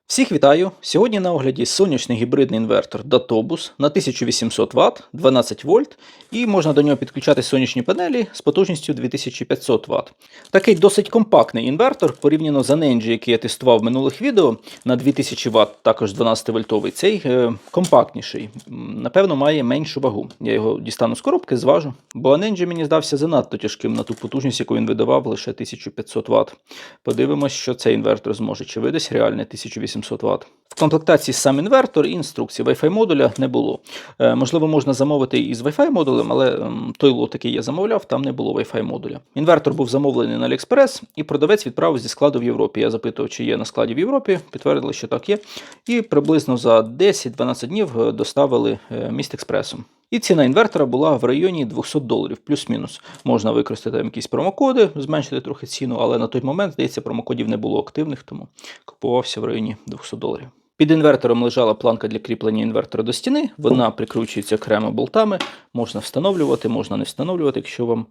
Всіх вітаю! Сьогодні на огляді сонячний гібридний інвертор Datobus на 1800 Вт, 12 вольт, і можна до нього підключати сонячні панелі з потужністю 2500 Вт. Такий досить компактний інвертор, порівняно з Anenji, який я тестував в минулих відео, на 2000 Вт, також 12 вольтовий. Цей компактніший, напевно, має меншу вагу. Я його дістану з коробки, зважу, бо Anenji мені здався занадто тяжким на ту потужність, яку він видавав, лише 1500 Вт. Подивимось, що цей інвертор зможе, чи видасть реальне 1800 Вт. В комплектації сам інвертор і інструкції Wi-Fi модуля не було. Можливо, можна замовити із Wi-Fi модулем, але той лот, який я замовляв, там не було Wi-Fi модуля. Інвертор був замовлений на AliExpress, і продавець відправив зі складу в Європі. Я запитував, чи є на складі в Європі, підтвердили, що так є. І приблизно за 10-12 днів доставили містекспресом. І ціна інвертора була в районі $200, плюс-мінус. Можна використати там якісь промокоди, зменшити трохи ціну, але на той момент, здається, промокодів не було активних, тому купувався в районі $200. Під інвертором лежала планка для кріплення інвертора до стіни, вона прикручується окремо болтами, можна встановлювати, можна не встановлювати, якщо вам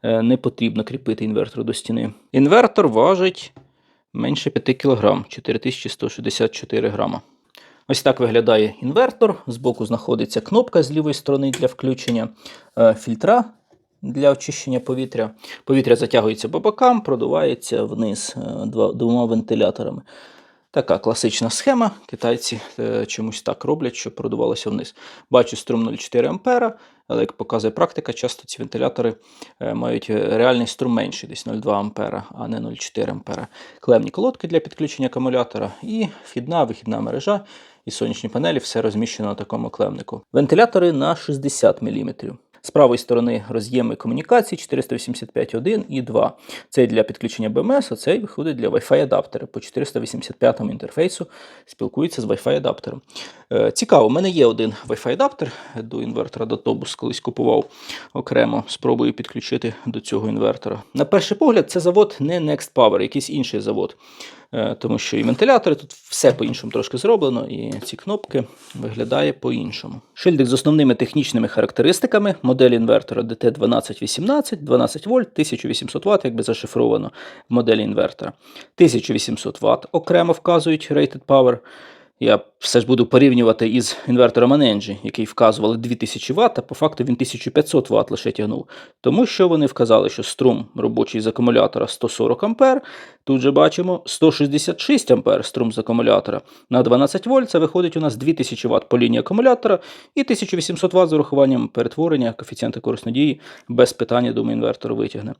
не потрібно кріпити інвертор до стіни. Інвертор важить менше 5 кг, 4164 грама. Ось так виглядає інвертор. Збоку знаходиться кнопка з лівої сторони для включення фільтра для очищення повітря. Повітря затягується по бокам, продувається вниз двома вентиляторами. Така класична схема. Китайці чомусь так роблять, щоб продувалося вниз. Бачу струм 0,4 А, але, як показує практика, часто ці вентилятори мають реальний струм менший, десь 0,2 А, а не 0,4 А. Клемні колодки для підключення акумулятора і вхідна-вихідна мережа. І сонячні панелі, все розміщено на такому клемнику. Вентилятори на 60 мм. З правої сторони роз'єми комунікації 485.1 і 2. Цей для підключення БМС, а цей виходить для Wi-Fi адаптера. По 485 інтерфейсу спілкується з Wi-Fi адаптером. Цікаво, у мене є один Wi-Fi адаптер до інвертора Datobus, колись купував окремо, спробую підключити до цього інвертора. На перший погляд, це завод не Next Power, якийсь інший завод. Тому що і вентилятори, тут все по-іншому трошки зроблено, і ці кнопки виглядає по-іншому. Шильдик з основними технічними характеристиками. Модель інвертора DT1218, 12 вольт, 1800 Вт, якби зашифровано в моделі інвертора. 1800 Вт окремо вказують Rated Power. Я все ж буду порівнювати із інвертором Anenji, який вказували 2000 Вт, а по факту він 1500 Вт лише тягнув. Тому що вони вказали, що струм робочий з акумулятора 140 А, тут же бачимо 166 А струм з акумулятора. На 12 вольт це виходить у нас 2000 Вт по лінії акумулятора і 1800 Вт з урахуванням перетворення коефіцієнта корисної дії без питання, думаю, інвертор витягне.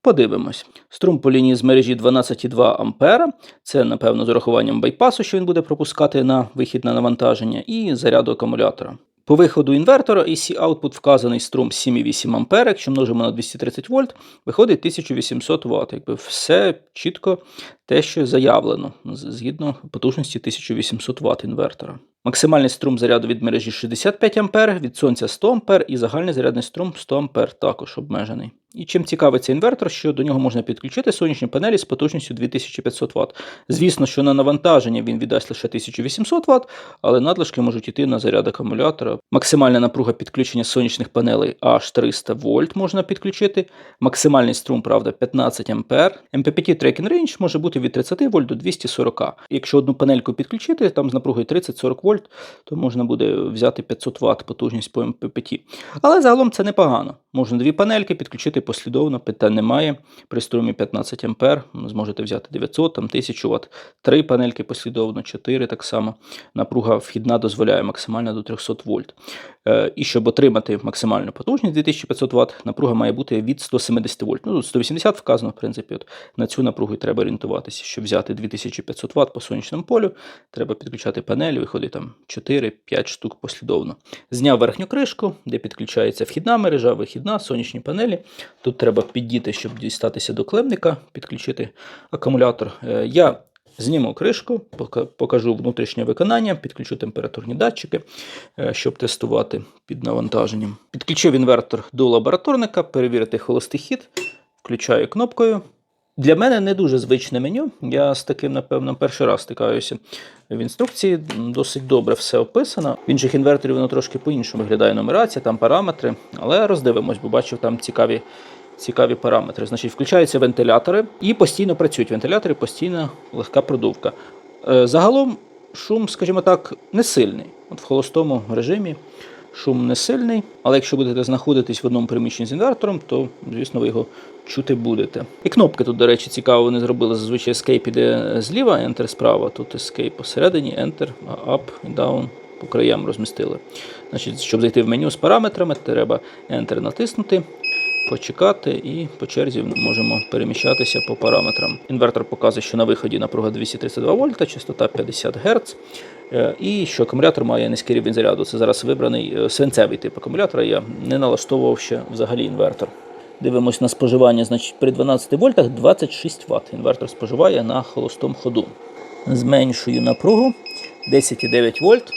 Подивимось. Струм по лінії з мережі 12,2 А. Це, напевно, з урахуванням байпасу, що він буде пропускати на вихід на навантаження, і заряду акумулятора. По виходу інвертора AC output вказаний струм 7,8 А, якщо множимо на 230 вольт, виходить 1800 Вт. Якби все чітко те, що заявлено, згідно потужності 1800 Вт інвертора. Максимальний струм заряду від мережі 65 А, від сонця 100 А і загальний зарядний струм 100 А також обмежений. І чим цікавий цей інвертор, що до нього можна підключити сонячні панелі з потужністю 2500 Вт. Звісно, що на навантаження він віддасть лише 1800 Вт, але надлишки можуть йти на заряд акумулятора. Максимальна напруга підключення сонячних панелей аж 300 вольт можна підключити. Максимальний струм, правда, 15 А. MPPT Tracking Range може бути від 30 вольт до 240. Якщо одну панельку підключити, там з напругою 30-40 вольт, то можна буде взяти 500 Вт потужність по MPPT. Але загалом це непогано. Можна дві панельки підключити послідовно, питань немає. При струмі 15 А зможете взяти 900, там 1000 Вт. Три панельки послідовно, 4 так само. Напруга вхідна дозволяє максимально до 300 вольт. І щоб отримати максимальну потужність 2500 Вт, напруга має бути від 170 вольт. Ну, тут 180 вказано, в принципі, от на цю напругу і треба орієнтуватися. Щоб взяти 2500 Вт по сонячному полю, треба підключати панелі, виходить там 4-5 штук послідовно. Зняв верхню кришку, де підключається вхідна мережа, вихідна, сонячні панелі. Тут треба піддіти, щоб дістатися до клемника, підключити акумулятор. Я зніму кришку, покажу внутрішнє виконання, підключу температурні датчики, щоб тестувати під навантаженням. Підключив інвертор до лабораторника, перевірити холостий хід, включаю кнопкою. Для мене не дуже звичне меню, я з таким, напевно, перший раз стикаюся. В інструкції досить добре все описано. В інших інверторів воно трошки по-іншому виглядає нумерація, там параметри, але роздивимось, бо бачив там цікаві параметри. Значить, включаються вентилятори і постійно працюють вентилятори, постійно легка продувка. Загалом шум, скажімо так, не сильний. От в холостому режимі шум не сильний, але якщо будете знаходитись в одному приміщенні з інвертором, то, звісно, ви його чути будете. І кнопки тут, до речі, цікаво вони зробили. Зазвичай Escape іде зліва, Enter справа, тут Escape посередині, Enter, Up і Down по краям розмістили. Значить, щоб зайти в меню з параметрами, треба Enter натиснути, почекати і по черзі можемо переміщатися по параметрам. Інвертор показує, що на виході напруга 232 вольта, частота 50 Гц. І що акумулятор має низький рівень заряду. Це зараз вибраний свинцевий тип акумулятора, я не налаштовував ще взагалі інвертор. Дивимось на споживання, значить при 12 вольтах 26 Вт. Інвертор споживає на холостому ходу. Зменшую напругу 10,9 вольт.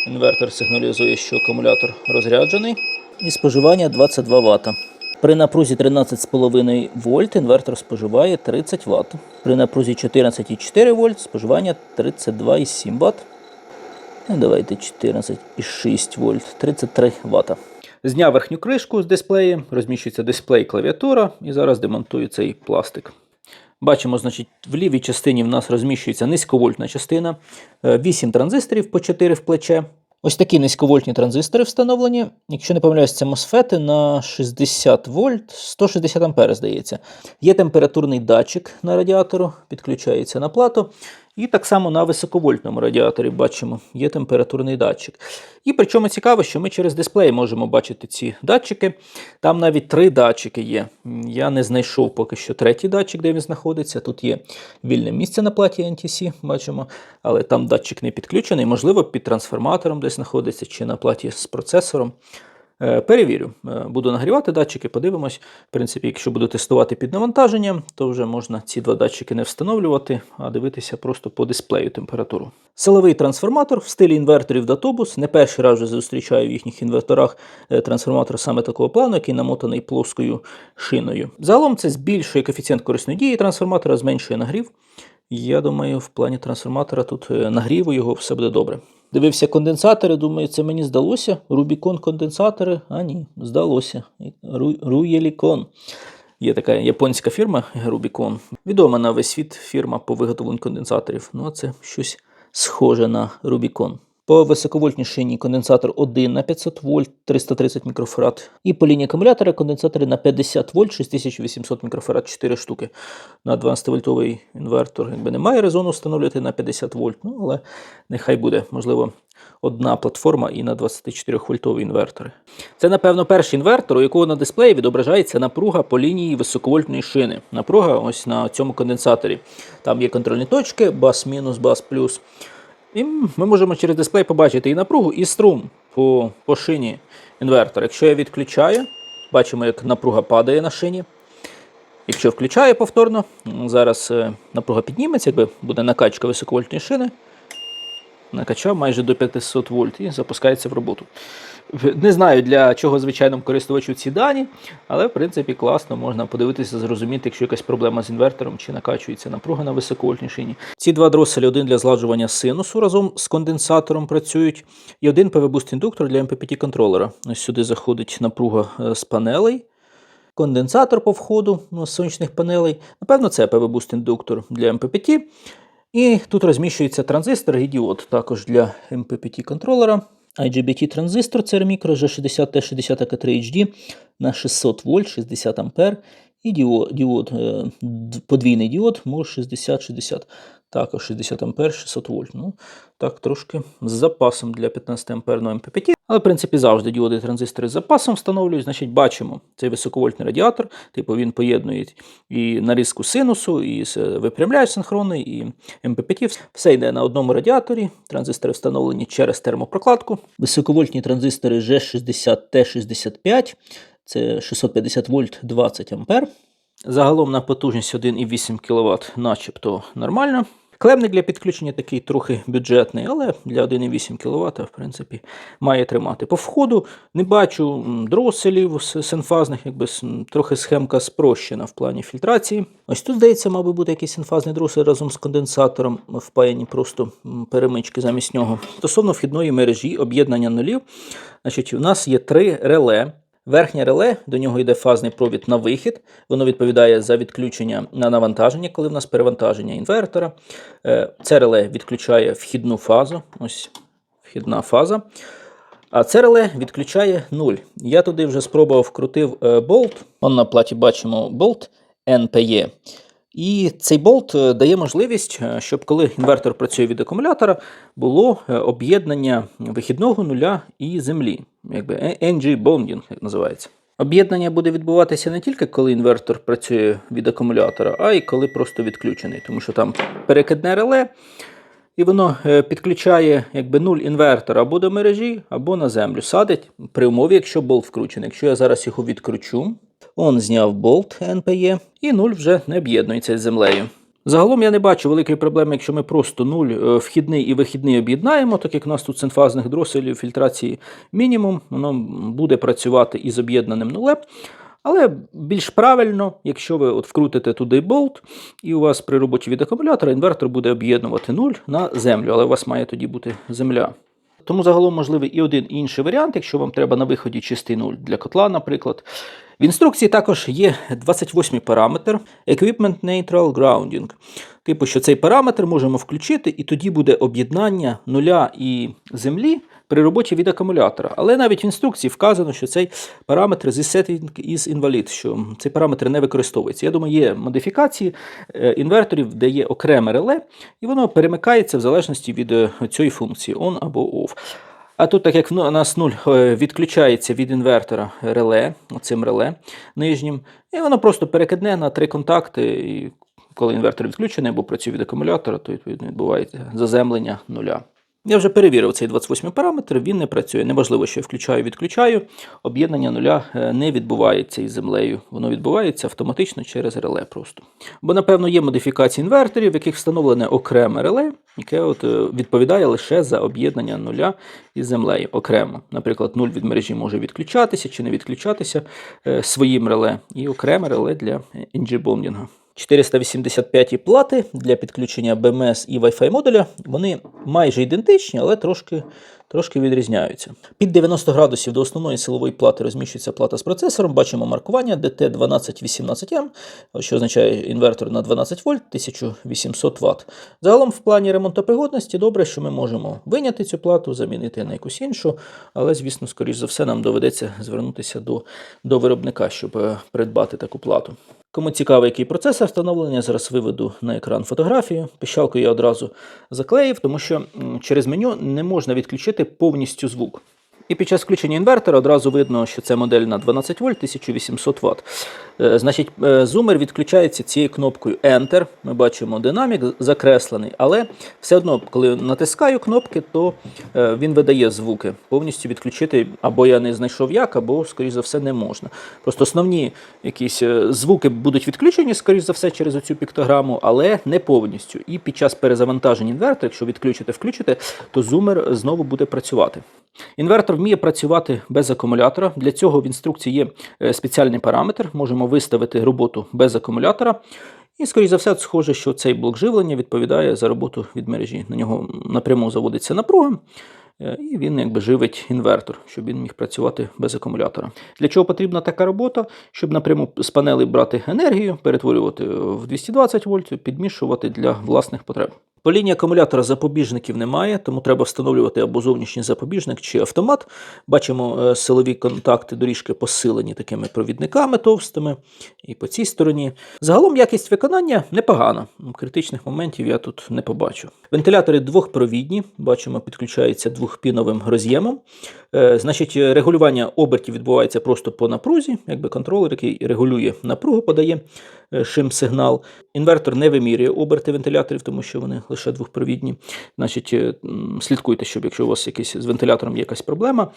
Інвертор сигналізує, що акумулятор розряджений. І споживання 22 Вт. При напрузі 13,5 вольт інвертор споживає 30 Вт. При напрузі 14,4 вольт споживання 32,7 Вт. Давайте 14,6 вольт, 33 Вт. Зняв верхню кришку з дисплею, розміщується дисплей, клавіатура і зараз демонтую цей пластик. Бачимо, значить, в лівій частині в нас розміщується низьковольтна частина, 8 транзисторів по 4 в плече. Ось такі низьковольтні транзистори встановлені. Якщо не помиляюсь, це MOSFET на 60 вольт, 160 ампер, здається. Є температурний датчик на радіатору, підключається на плату. І так само на високовольтному радіаторі бачимо, є температурний датчик. І причому цікаво, що ми через дисплей можемо бачити ці датчики. Там навіть 3 датчики є. Я не знайшов поки що третій датчик, де він знаходиться. Тут є вільне місце на платі NTC, бачимо, але там датчик не підключений. Можливо, під трансформатором десь знаходиться, чи на платі з процесором. Перевірю. Буду нагрівати датчики, подивимось. В принципі, якщо буду тестувати під навантаженням, то вже можна ці 2 датчики не встановлювати, а дивитися просто по дисплею температуру. Силовий трансформатор в стилі інверторів Datobus. Не перший раз вже зустрічаю в їхніх інверторах трансформатор саме такого плану, який намотаний плоскою шиною. Загалом це збільшує коефіцієнт корисної дії трансформатора, зменшує нагрів. Я думаю, в плані трансформатора тут нагріву його все буде добре. Дивився конденсатори, думаю, це мені здалося. Rubicon конденсатори, а ні, здалося. Ruyelicon. Є така японська фірма Rubicon. Відома на весь світ фірма по виготовленню конденсаторів. Ну, а це щось схоже на Rubicon. По високовольтній шині конденсатор 1 на 500 вольт, 330 мікрофарад. І по лінії акумулятора конденсатори на 50 вольт, 6800 мікрофарад, 4 штуки. На 12-вольтовий інвертор якби немає резону встановлювати на 50 вольт, ну, але нехай буде, можливо, одна платформа і на 24-вольтові інвертори. Це, напевно, перший інвертор, у якого на дисплеї відображається напруга по лінії високовольтної шини. Напруга ось на цьому конденсаторі. Там є контрольні точки, бас мінус, бас плюс. І ми можемо через дисплей побачити і напругу, і струм по шині інвертора. Якщо я відключаю, бачимо, як напруга падає на шині. Якщо включаю повторно, зараз напруга підніметься, якби буде накачка високовольтної шини. Накачав майже до 500 вольт і запускається в роботу. Не знаю, для чого звичайному користувачу ці дані, але в принципі класно, можна подивитися, зрозуміти, якщо якась проблема з інвертором, чи накачується напруга на високовольтній шині. Ці 2 дроселі, один для зладжування синусу разом з конденсатором працюють, і один PV-Boost-індуктор для MPPT-контролера. Ось сюди заходить напруга з панелей. Конденсатор по входу з сонячних панелей. Напевно, це PV-Boost-індуктор для MPPT. І тут розміщується транзистор і діод також для MPPT-контролера. IGBT-транзистор, це мікро G60T60AK3HD на 600 вольт, 60 ампер. І діод, подвійний діод MOS6060, також 60 ампер, 600 вольт. Ну, так, трошки з запасом для 15-амперного MPPT. Але, в принципі, завжди діоди і транзистори з запасом встановлюють. Значить, бачимо цей високовольтний радіатор. Типу він поєднує і нарізку синусу, і випрямляє синхронний, і MPPT. Все йде на одному радіаторі. Транзистори встановлені через термопрокладку. Високовольтні транзистори G60T65. Це 650 вольт, 20 ампер. Загалом на потужність 1,8 кВт начебто нормально. Клемник для підключення такий трохи бюджетний, але для 1,8 кВт, в принципі, має тримати. По входу не бачу дроселів синфазних, якби трохи схемка спрощена в плані фільтрації. Ось тут, здається, мав би бути якийсь синфазний дросель разом з конденсатором, впаяні просто перемички замість нього. Стосовно вхідної мережі, об'єднання нулів, значить, у нас є 3 реле. Верхнє реле, до нього йде фазний провід на вихід, воно відповідає за відключення на навантаження, коли в нас перевантаження інвертора. Це реле відключає вхідну фазу, ось вхідна фаза. А це реле відключає 0. Я туди вже спробував, вкрутив болт. Он на платі бачимо болт NPE. І цей болт дає можливість, щоб коли інвертор працює від акумулятора, було об'єднання вихідного нуля і землі. Якби NG bonding, як називається. Об'єднання буде відбуватися не тільки коли інвертор працює від акумулятора, а й коли просто відключений. Тому що там перекидне реле, і воно підключає якби 0 інвертора або до мережі, або на землю. Садить при умові, якщо болт вкручений. Якщо я зараз його відкручу, он зняв болт NPE, і 0 вже не об'єднується з землею. Загалом я не бачу великої проблеми, якщо ми просто 0 вхідний і вихідний об'єднаємо, так як у нас тут синфазних дроселів фільтрації мінімум, воно буде працювати із об'єднаним нулем. Але більш правильно, якщо ви вкрутите туди болт, і у вас при роботі від акумулятора інвертор буде об'єднувати 0 на землю, але у вас має тоді бути земля. Тому загалом можливий і один і інший варіант, якщо вам треба на виході чистий 0 для котла, наприклад. В інструкції також є 28-й параметр Equipment Neutral Grounding. Типу, що цей параметр можемо включити, і тоді буде об'єднання нуля і землі при роботі від акумулятора. Але навіть в інструкції вказано, що цей параметр This setting is invalid, що цей параметр не використовується. Я думаю, є модифікації інверторів, де є окреме реле, і воно перемикається в залежності від цієї функції on або off. А тут, так як у нас 0 відключається від інвертора реле, оцим реле нижнім, і воно просто перекидне на 3 контакти, і коли інвертор відключений або працює від акумулятора, то відповідно відбувається заземлення нуля. Я вже перевірив цей 28 параметр, він не працює. Неважливо, що я включаю-відключаю, об'єднання нуля не відбувається із землею. Воно відбувається автоматично через реле просто. Бо, напевно, є модифікації інверторів, в яких встановлене окреме реле, яке відповідає лише за об'єднання нуля із землею окремо. Наприклад, 0 від мережі може відключатися чи не відключатися своїм реле, і окреме реле для NG-бондінгу. 485 плати для підключення BMS і Wi-Fi модуля, вони майже ідентичні, але трошки відрізняються. Під 90 градусів до основної силової плати розміщується плата з процесором. Бачимо маркування DT1218M, що означає інвертор на 12 вольт, 1800 Вт. Загалом в плані ремонтопригодності добре, що ми можемо виняти цю плату, замінити на якусь іншу, але, звісно, скоріш за все, нам доведеться звернутися до виробника, щоб придбати таку плату. Кому цікаво, який процесор встановлення, зараз виведу на екран фотографію. Піщалку я одразу заклеїв, тому що через меню не можна відключити повністю звук. І під час включення інвертора одразу видно, що це модель на 12 вольт, 1800 Вт. Значить, зумер відключається цією кнопкою Enter. Ми бачимо динамік закреслений, але все одно, коли натискаю кнопки, то він видає звуки. Повністю відключити або я не знайшов як, або, скоріш за все, не можна. Просто основні якісь звуки будуть відключені, скоріш за все, через оцю піктограму, але не повністю. І під час перезавантаження інвертора, якщо включите, то зумер знову буде працювати. Інвертор вміє працювати без акумулятора. Для цього в інструкції є спеціальний параметр. Можемо виставити роботу без акумулятора. І, скоріш за все, схоже, що цей блок живлення відповідає за роботу від мережі. На нього напряму заводиться напруга, і він якби живить інвертор, щоб він міг працювати без акумулятора. Для чого потрібна така робота? Щоб напряму з панелей брати енергію, перетворювати в 220 вольт, підмішувати для власних потреб. По лінії акумулятора запобіжників немає, тому треба встановлювати або зовнішній запобіжник, чи автомат. Бачимо силові контакти доріжки посилені такими провідниками товстими. І по цій стороні. Загалом якість виконання непогана. Критичних моментів я тут не побачу. Вентилятори двохпровідні. Бачимо, підключаються двохпіновим роз'ємом. Значить, регулювання обертів відбувається просто по напрузі. Якби контролер, який регулює напругу, подає шим-сигнал. Інвертор не вимірює оберти вентиляторів, тому що вони лише двохпровідні. Значить, слідкуйте, щоб якщо у вас з вентилятором є якась проблема,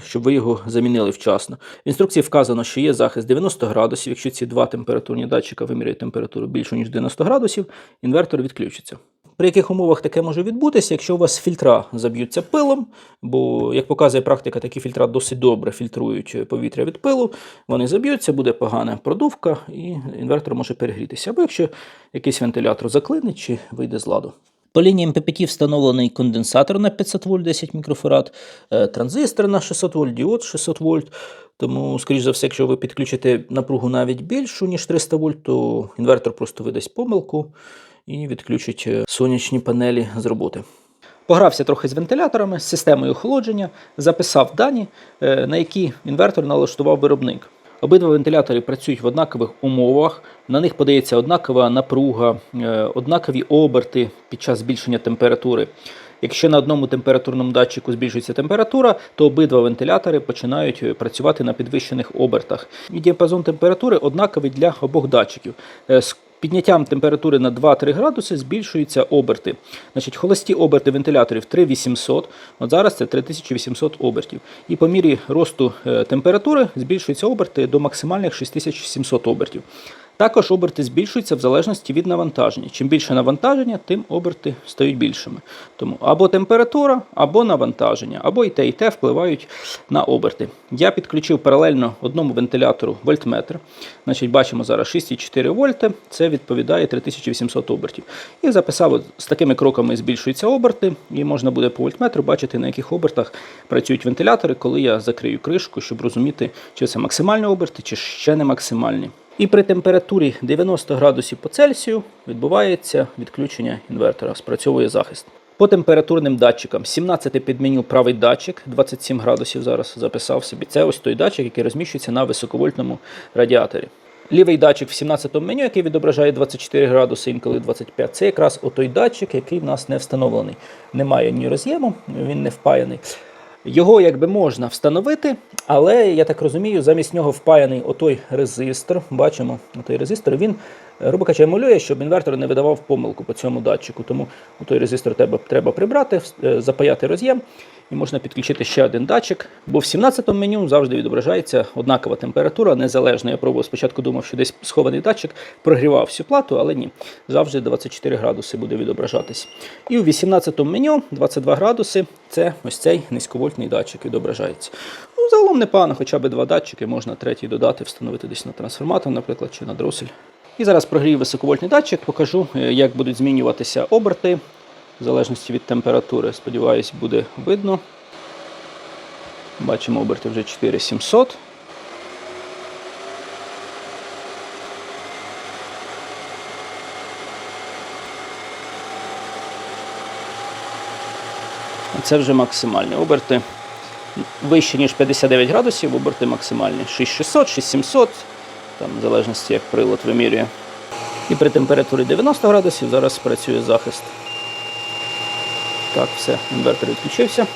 щоб ви його замінили вчасно. В інструкції вказано, що є захист 90 градусів. Якщо ці два температурні датчика виміряють температуру більше, ніж 90 градусів, інвертор відключиться. При яких умовах таке може відбутися? Якщо у вас фільтра заб'ються пилом, бо, як показує практика, такі фільтра досить добре фільтрують повітря від пилу, вони заб'ються, буде погана продувка і інвертор може перегрітися. Або якщо якийсь вентилятор заклинить чи вийде з ладу. По лінії МППТ встановлений конденсатор на 500 вольт 10 мікрофарад, транзистор на 600 вольт, діод 600 вольт. Тому, скоріш за все, якщо ви підключите напругу навіть більшу, ніж 300 вольт, то інвертор просто видасть помилку і відключить сонячні панелі з роботи. Погрався трохи з вентиляторами, з системою охолодження, записав дані, на які інвертор налаштував виробник. Обидва вентилятори працюють в однакових умовах, на них подається однакова напруга, однакові оберти під час збільшення температури. Якщо на одному температурному датчику збільшується температура, то обидва вентилятори починають працювати на підвищених обертах. І діапазон температури однаковий для обох датчиків. З підняттям температури на 2-3 градуси збільшуються оберти. Значить, холості оберти вентиляторів 3800, от зараз це 3800 обертів. І по мірі росту температури збільшуються оберти до максимальних 6700 обертів. Також оберти збільшуються в залежності від навантаження. Чим більше навантаження, тим оберти стають більшими. Тому або температура, або навантаження, або і те впливають на оберти. Я підключив паралельно одному вентилятору вольтметр. Значить, бачимо зараз 6,4 вольти, це відповідає 3800 обертів. І записав, з такими кроками збільшуються оберти, і можна буде по вольтметру бачити, на яких обертах працюють вентилятори, коли я закрию кришку, щоб розуміти, чи це максимальні оберти, чи ще не максимальні. І при температурі 90 градусів по Цельсію відбувається відключення інвертора, спрацьовує захист. По температурним датчикам 17 підменю правий датчик, 27 градусів зараз записав собі. Це ось той датчик, який розміщується на високовольтному радіаторі. Лівий датчик в 17-му меню, який відображає 24 градуси, інколи 25, це якраз отой датчик, який в нас не встановлений. Немає ні роз'єму, він не впаяний. Його якби можна встановити, але, я так розумію, замість нього впаяний отой резистор. Бачимо, отой резистор, він, грубо кажучи, емулює, щоб інвертор не видавав помилку по цьому датчику. Тому отой резистор треба прибрати, запаяти роз'єм, і можна підключити ще один датчик. Бо в 17-му меню завжди відображається однакова температура, незалежно. Я пробував, спочатку думав, що десь схований датчик прогрівав всю плату, але ні. Завжди 24 градуси буде відображатись. І у 18-му меню 22 градуси – це ось цей низьковольтний датчик відображається. Ну, загалом непогано, хоча б два датчики, можна третій додати, встановити десь на трансформатор, наприклад, чи на дросель. І зараз прогрію високовольтний датчик, покажу, як будуть змінюватися оберти, в залежності від температури. Сподіваюсь, буде видно. Бачимо, оберти вже 4700. Це вже максимальні оберти. Вище, ніж 59 градусів, оберти максимальні. 6600, 6700, там, в залежності, як прилад вимірює. І при температурі 90 градусів зараз працює захист. Так, все, інвертор відключився.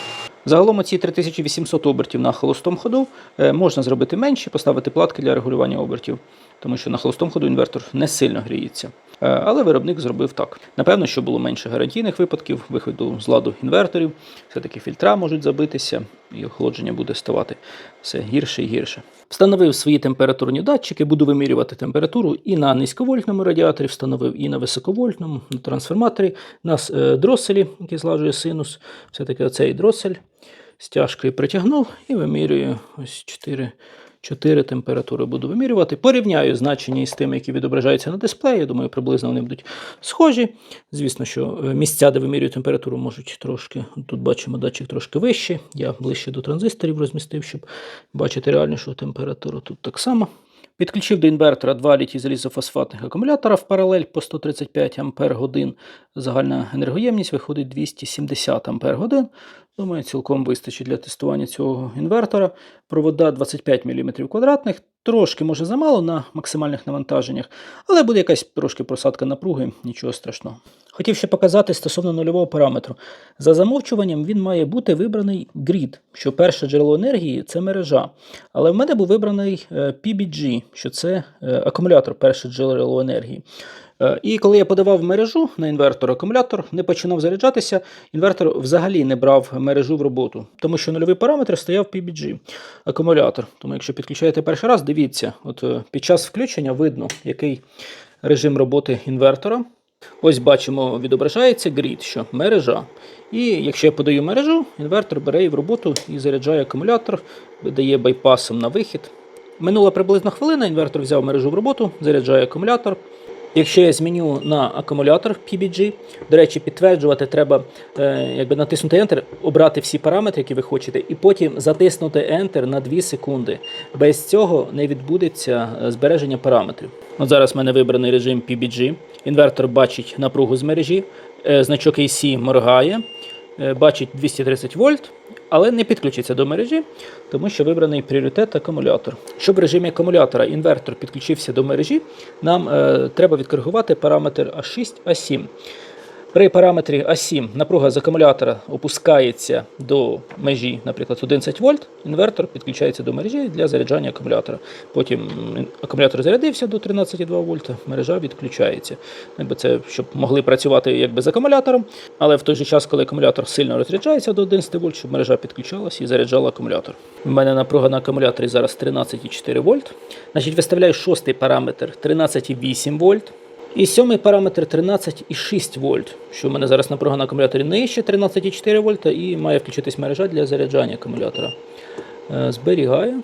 Загалом оці 3800 обертів на холостому ходу можна зробити менші, поставити платки для регулювання обертів, тому що на холостому ходу інвертор не сильно гріється. Але виробник зробив так. Напевно, що було менше гарантійних випадків виходу з ладу інверторів, все-таки фільтра можуть забитися і охолодження буде ставати все гірше і гірше. Встановив свої температурні датчики, буду вимірювати температуру і на низьковольтному радіаторі, встановив і на високовольтному, на трансформаторі, на дроселі, який злажує синус. Все-таки оцей дросель стяжкою притягнув і вимірюю ось 4 температури буду вимірювати. Порівняю значення із тими, які відображаються на дисплеї. Я думаю, приблизно вони будуть схожі. Звісно, що місця, де вимірюю температуру, можуть трошки, тут бачимо датчик трошки вищий. Я ближче до транзисторів розмістив, щоб бачити реальнішу температуру. Тут так само. Підключив до інвертора два літій-залізофосфатних акумулятора в паралель по 135 Ах. Загальна енергоємність виходить 270 Ах. Думаю, цілком вистачить для тестування цього інвертора. Провода 25 мм квадратних. Трошки, може, замало на максимальних навантаженнях, але буде якась трошки просадка напруги, нічого страшного. Хотів ще показати стосовно нульового параметру. За замовчуванням він має бути вибраний грід, що перше джерело енергії – це мережа. Але в мене був вибраний PBG, що це акумулятор, перше джерело енергії. І коли я подавав мережу на інвертор, акумулятор не починав заряджатися, інвертор взагалі не брав мережу в роботу, тому що нульовий параметр стояв PBG, акумулятор. Тому якщо підключаєте перший раз, дивіться, от під час включення видно, який режим роботи інвертора. Ось бачимо, відображається грід, що мережа. І якщо я подаю мережу, інвертор бере її в роботу і заряджає акумулятор, видає байпасом на вихід. Минула приблизно хвилина, інвертор взяв мережу в роботу, заряджає акумулятор. Якщо я зміню на акумулятор PBG, до режі, підтверджувати треба натиснути Enter, обрати всі параметри, які ви хочете, і потім затиснути Enter на 2 секунди. Без цього не відбудеться збереження параметрів. От зараз в мене вибраний режим PBG. Інвертор бачить напругу з мережі, значок AC моргає, бачить 230 вольт, але не підключиться до мережі, тому що вибраний пріоритет акумулятор. Щоб в режимі акумулятора інвертор підключився до мережі, нам треба відкоригувати параметр А6, А7. При параметрі А7 напруга з акумулятора опускається до межі, наприклад, 11 вольт, інвертор підключається до мережі для заряджання акумулятора. Потім акумулятор зарядився до 13,2 вольта, мережа відключається. Це щоб могли працювати з акумулятором, але в той же час, коли акумулятор сильно розряджається до 11 вольт, щоб мережа підключалася і заряджала акумулятор. У мене напруга на акумуляторі зараз 13,4 вольт. Значить, виставляю шостий параметр 13,8 вольт. І сьомий параметр 13,6 вольт, що в мене зараз напруга на акумуляторі нижче 13,4 вольта і має включитись мережа для заряджання акумулятора. Зберігаю.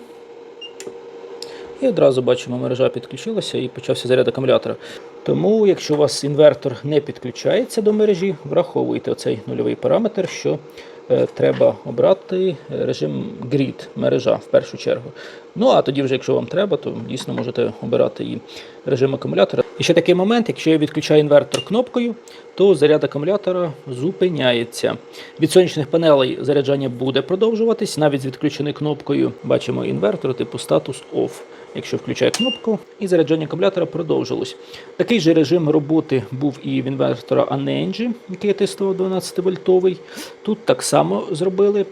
І одразу бачимо, мережа підключилася і почався заряд акумулятора. Тому, якщо у вас інвертор не підключається до мережі, враховуйте оцей нульовий параметр, що треба обрати режим Grid, мережа в першу чергу. Ну, а тоді вже, якщо вам треба, то дійсно можете обирати і режим акумулятора. І ще такий момент, якщо я відключаю інвертор кнопкою, то заряд акумулятора зупиняється. Від сонячних панелей заряджання буде продовжуватись, навіть з відключеною кнопкою. Бачимо інвертор типу статус OFF. Якщо включаю кнопку, і заряджання акумулятора продовжилось. Такий же режим роботи був і в інвертора Anenji, який я тестував 12-вольтовий. Тут так само зробили.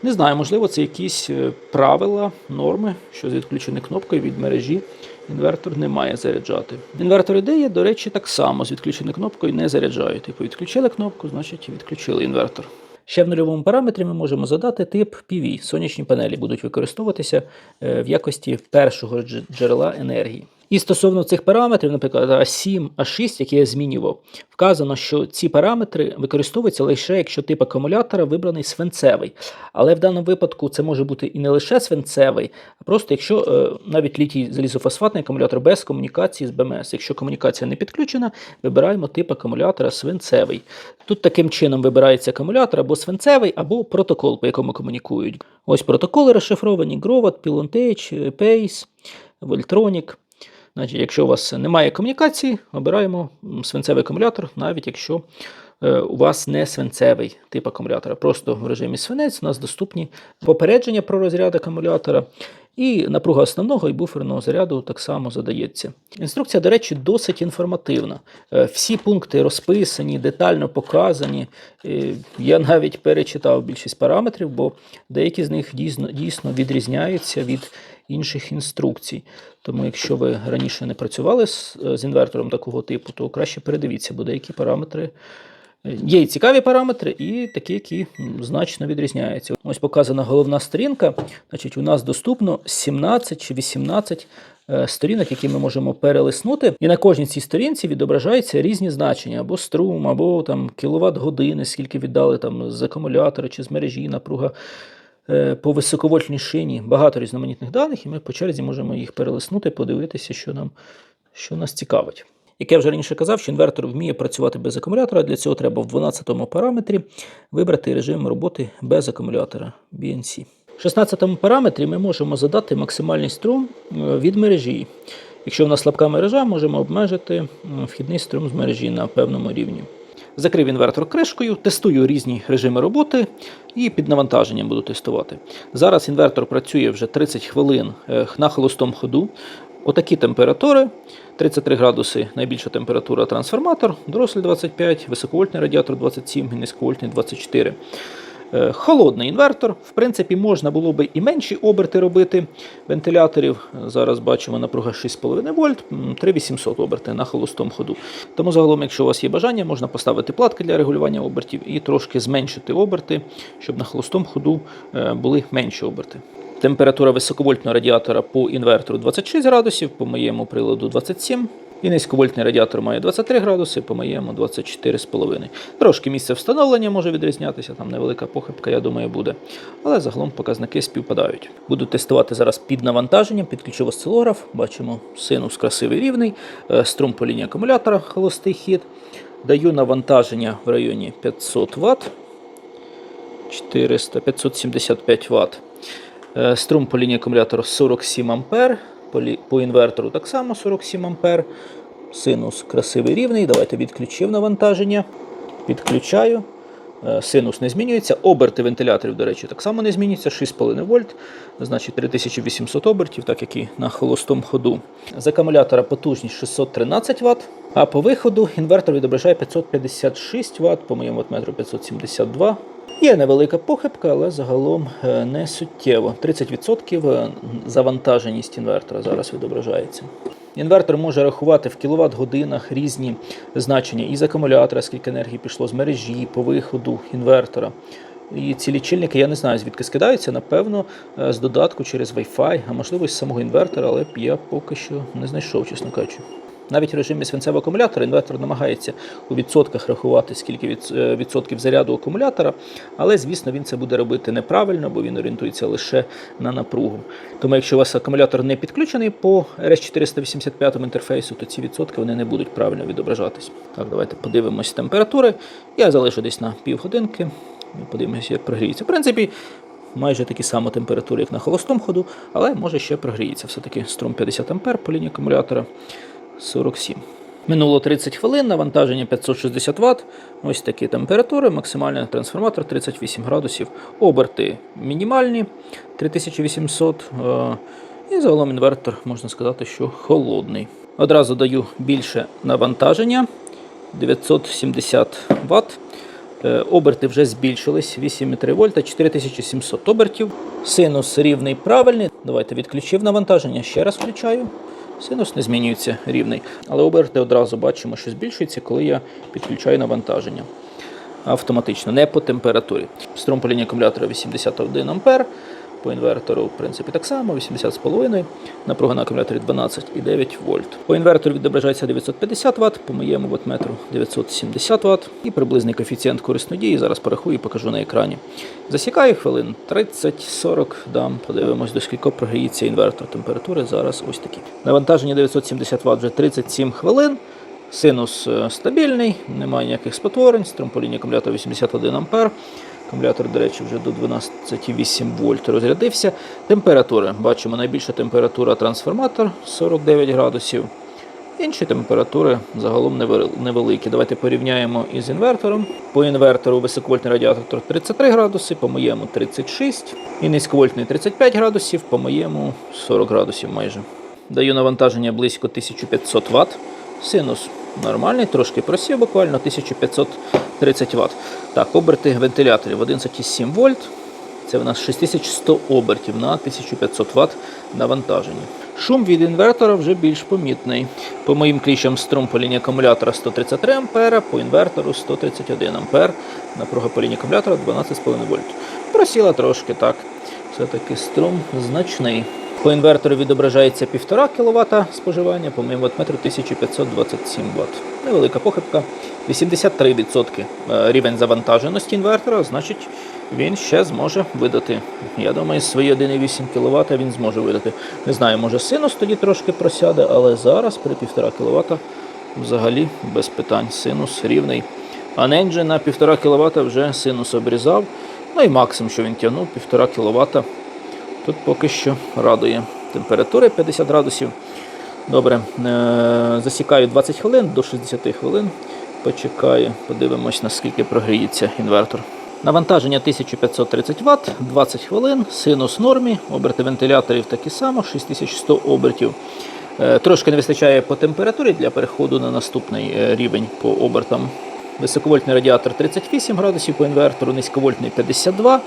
Не знаю, можливо, це якісь правила, норми, що з відключеною кнопкою від мережі інвертор не має заряджати. Інвертори ідеї, до речі, так само з відключеною кнопкою не заряджають. Типу відключили кнопку, значить відключили інвертор. Ще в нульовому параметрі ми можемо задати тип PV. Сонячні панелі будуть використовуватися в якості першого джерела енергії. І стосовно цих параметрів, наприклад, А7, А6, які я змінював, вказано, що ці параметри використовуються лише, якщо тип акумулятора вибраний свинцевий. Але в даному випадку це може бути і не лише свинцевий, а просто якщо навіть літій залізофосфатний акумулятор без комунікації з БМС. Якщо комунікація не підключена, вибираємо тип акумулятора свинцевий. Тут таким чином вибирається акумулятор або свинцевий, або протокол, по якому комунікують. Ось протоколи розшифровані: Growatt, Pilontage, Pace, Voltronic. Значить, якщо у вас немає комунікації, обираємо свинцевий акумулятор, навіть якщо у вас не свинцевий тип акумулятора. Просто в режимі свинець у нас доступні попередження про розряд акумулятора. І напруга основного і буферного заряду так само задається. Інструкція, до речі, досить інформативна. Всі пункти розписані, детально показані. Я навіть перечитав більшість параметрів, бо деякі з них дійсно відрізняються від інших інструкцій. Тому якщо ви раніше не працювали з інвертором такого типу, то краще передивіться, бо деякі параметри є і цікаві параметри, і такі, які значно відрізняються. Ось показана головна сторінка. Значить, у нас доступно 17 чи 18 сторінок, які ми можемо перелиснути. І на кожній цій сторінці відображаються різні значення, або струм, або там кіловат-години, скільки віддали там з акумулятора чи з мережі, напруга по високовольтній шині. Багато різноманітних даних, і ми по черзі можемо їх перелиснути, подивитися, що нас цікавить. Як я вже раніше казав, що інвертор вміє працювати без акумулятора, для цього треба в 12-му параметрі вибрати режим роботи без акумулятора BNC. В 16-му параметрі ми можемо задати максимальний струм від мережі. Якщо в нас слабка мережа, можемо обмежити вхідний струм з мережі на певному рівні. Закрив інвертор кришкою, тестую різні режими роботи і під навантаженням буду тестувати. Зараз інвертор працює вже 30 хвилин на холостому ходу. Отакі температури. 33 градуси найбільша температура трансформатор, дорослий 25, високовольтний радіатор 27 і низьковольтний 24. Холодний інвертор. В принципі, можна було би і менші оберти робити вентиляторів. Зараз бачимо напруга 6,5 вольт, 3800 оберти на холостому ходу. Тому загалом, якщо у вас є бажання, можна поставити платки для регулювання обертів і трошки зменшити оберти, щоб на холостому ходу були менші оберти. Температура високовольтного радіатора по інвертору 26 градусів, по моєму приладу 27. І низьковольтний радіатор має 23 градуси, по моєму 24,5. Трошки місце встановлення може відрізнятися, там невелика похибка, я думаю, буде. Але загалом показники співпадають. Буду тестувати зараз під навантаженням, підключив осцилограф, бачимо синус красивий рівний, струм по лінії акумулятора, холостий хід. Даю навантаження в районі 500 Вт, 575 Вт. Струм по лінії акумулятора 47 А, по інвертору так само 47 А. Синус красивий рівний. Давайте відключив навантаження. Підключаю. Синус не змінюється. Оберти вентиляторів, до речі, так само не змінюються. 6,5 вольт, значить 3800 обертів, так як і на холостому ходу. З акумулятора потужність 613 Вт, а по виходу інвертор відображає 556 Вт, по моєму ваттметру 572. Є невелика похибка, але загалом не суттєво. 30% завантаженість інвертора зараз відображається. Інвертор може рахувати в кіловат-годинах різні значення із акумулятора, скільки енергії пішло з мережі, по виходу інвертора. І ці лічильники, я не знаю, звідки скидаються, напевно, з додатку через Wi-Fi, а можливо, із самого інвертора, але я поки що не знайшов, чесно кажучи. Навіть в режимі свинцевого акумулятора інвертор намагається у відсотках рахувати, скільки відсотків заряду акумулятора, але, звісно, він це буде робити неправильно, бо він орієнтується лише на напругу. Тому, якщо у вас акумулятор не підключений по RS485 інтерфейсу, то ці відсотки вони не будуть правильно відображатись. Так, давайте подивимось температури. Я залишу десь на півгодинки і подивимося, як прогріється. В принципі, майже такі самі температури, як на холостому ходу, але може ще прогріється. Все-таки струм 50 А по лінії акумулятора. 47. Минуло 30 хвилин, навантаження 560 Вт. Ось такі температури, максимальний трансформатор 38 градусів. Оберти мінімальні 3800. І загалом інвертор, можна сказати, що холодний. Одразу даю більше навантаження 970 Вт. Оберти вже збільшились, 8,3 вольта, 4700 обертів. Синус рівний правильний. Давайте відключив навантаження, ще раз включаю. Синус не змінюється рівний, але оберти одразу бачимо, що збільшується, коли я підключаю навантаження. Автоматично, не по температурі. Струм по лінії акумулятора 81 А, по інвертору, в принципі, так само, 80,5, напруга на акумуляторі 12,9 вольт. По інвертору відображається 950 Вт, по моєму ваттметру 970 Вт. І приблизний коефіцієнт корисної дії, зараз порахую і покажу на екрані. Засікаю хвилин 30-40, дам, подивимось, до скільки прогріється інвертор. Температури зараз ось такі. Навантаження 970 Вт вже 37 хвилин. Синус стабільний, немає ніяких спотворень, струм по лінії акумулятора 81 А. Акумулятор, до речі, вже до 12,8 вольт розрядився. Температури. Бачимо, найбільша температура трансформатор 49 градусів. Інші температури загалом невеликі. Давайте порівняємо із інвертором. По інвертору високовольтний радіатор 33 градуси, по моєму 36. І низьковольтний 35 градусів, по моєму 40 градусів майже. Даю навантаження близько 1500 Вт. Синус нормальний, трошки просів буквально, 1530 Вт. Так, оберти вентиляторів 11,7 вольт. Це в нас 6100 обертів на 1500 Вт навантаження. Шум від інвертора вже більш помітний. По моїм кліщам струм по лінії акумулятора 133 А, по інвертору 131 А. Напруга по лінії акумулятора 12,5 вольт. Просіла трошки, так. Все-таки струм значний. По інвертору відображається 1,5 кВт споживання, по моєму ваттметру 1527 Вт. Невелика похибка. 83% рівень завантаженості інвертора, значить він ще зможе видати. Я думаю, свої 1,8 кВт він зможе видати. Не знаю, може синус тоді трошки просяде, але зараз при 1,5 кВт взагалі без питань. Синус рівний. А Ненджі на 1,5 кВт вже синус обрізав. Ну і максимум, що він тягнув, 1,5 кВт. Тут поки що радує. Температура 50 градусів. Добре, засікаю 20 хвилин до 60 хвилин. Почекаю, подивимось, наскільки прогріється інвертор. Навантаження 1530 Вт, 20 хвилин, синус нормі, оберти вентиляторів такі само, 6100 обертів. Трошки не вистачає по температурі для переходу на наступний рівень по обертам. Високовольтний радіатор 38 градусів по інвертору, низьковольтний 52.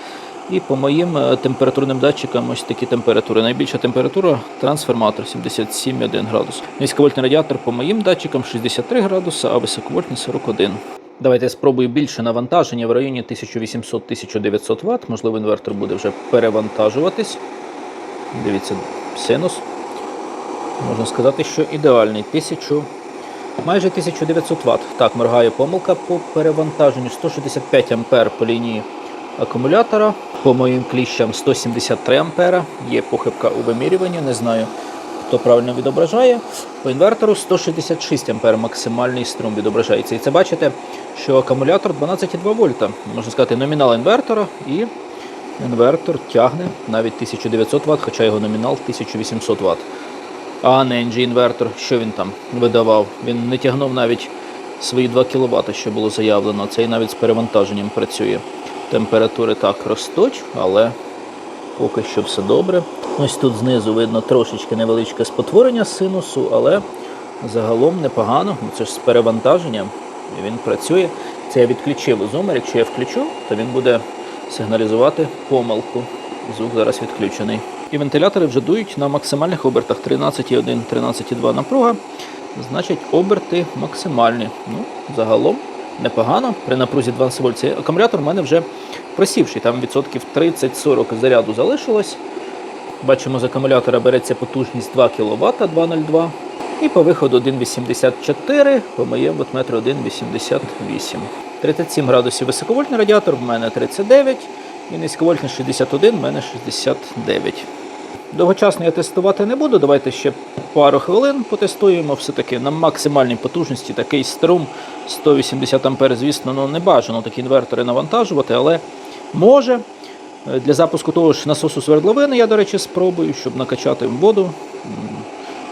І по моїм температурним датчикам ось такі температури. Найбільша температура трансформатор 77,1 градус. Низьковольтний радіатор по моїм датчикам 63 градуси, а високовольтний 41. Давайте я спробую більше навантаження в районі 1800-1900 Вт. Можливо, інвертор буде вже перевантажуватись. Дивіться, синус. Можна сказати, що ідеальний. Майже 1900 Вт. Так, моргає помилка по перевантаженню. 165 А по лінії акумулятора. По моїм кліщам 173 А. Є похибка у вимірюванні, не знаю, хто правильно відображає. По інвертору 166 А максимальний струм відображається. І це бачите, що акумулятор 12,2 вольта. Можна сказати, номінал інвертора, і інвертор тягне навіть 1900 Вт, хоча його номінал 1800 Вт. А не NG-інвертор, що він там видавав? Він не тягнув навіть свої 2 кВт, що було заявлено. Цей навіть з перевантаженням працює. Температури так ростуть, але поки що все добре. Ось тут знизу видно трошечки невеличке спотворення синусу, але загалом непогано. Це ж з перевантаженням. І він працює. Це я відключив зумер. Якщо я включу, то він буде сигналізувати помилку. Звук зараз відключений. І вентилятори вже дують на максимальних обертах 13,1, 13,2 напруга. Значить, оберти максимальні. Ну, загалом непогано. При напрузі 12 вольт. Цей акумулятор в мене вже просівший. Там відсотків 30-40 заряду залишилось. Бачимо, з акумулятора береться потужність 2 кВт, 2,02. І по виходу 1,84, по моєму вольтметру 1,88. 37 градусів високовольтний радіатор, в мене 39. І низьковольтний 61, в мене 69. Довгочасно я тестувати не буду, давайте ще пару хвилин потестуємо. Все-таки на максимальній потужності такий струм 180 А, звісно, не бажано такі інвертори навантажувати, але може. Для запуску того ж насосу свердловини я, до речі, спробую, щоб накачати воду.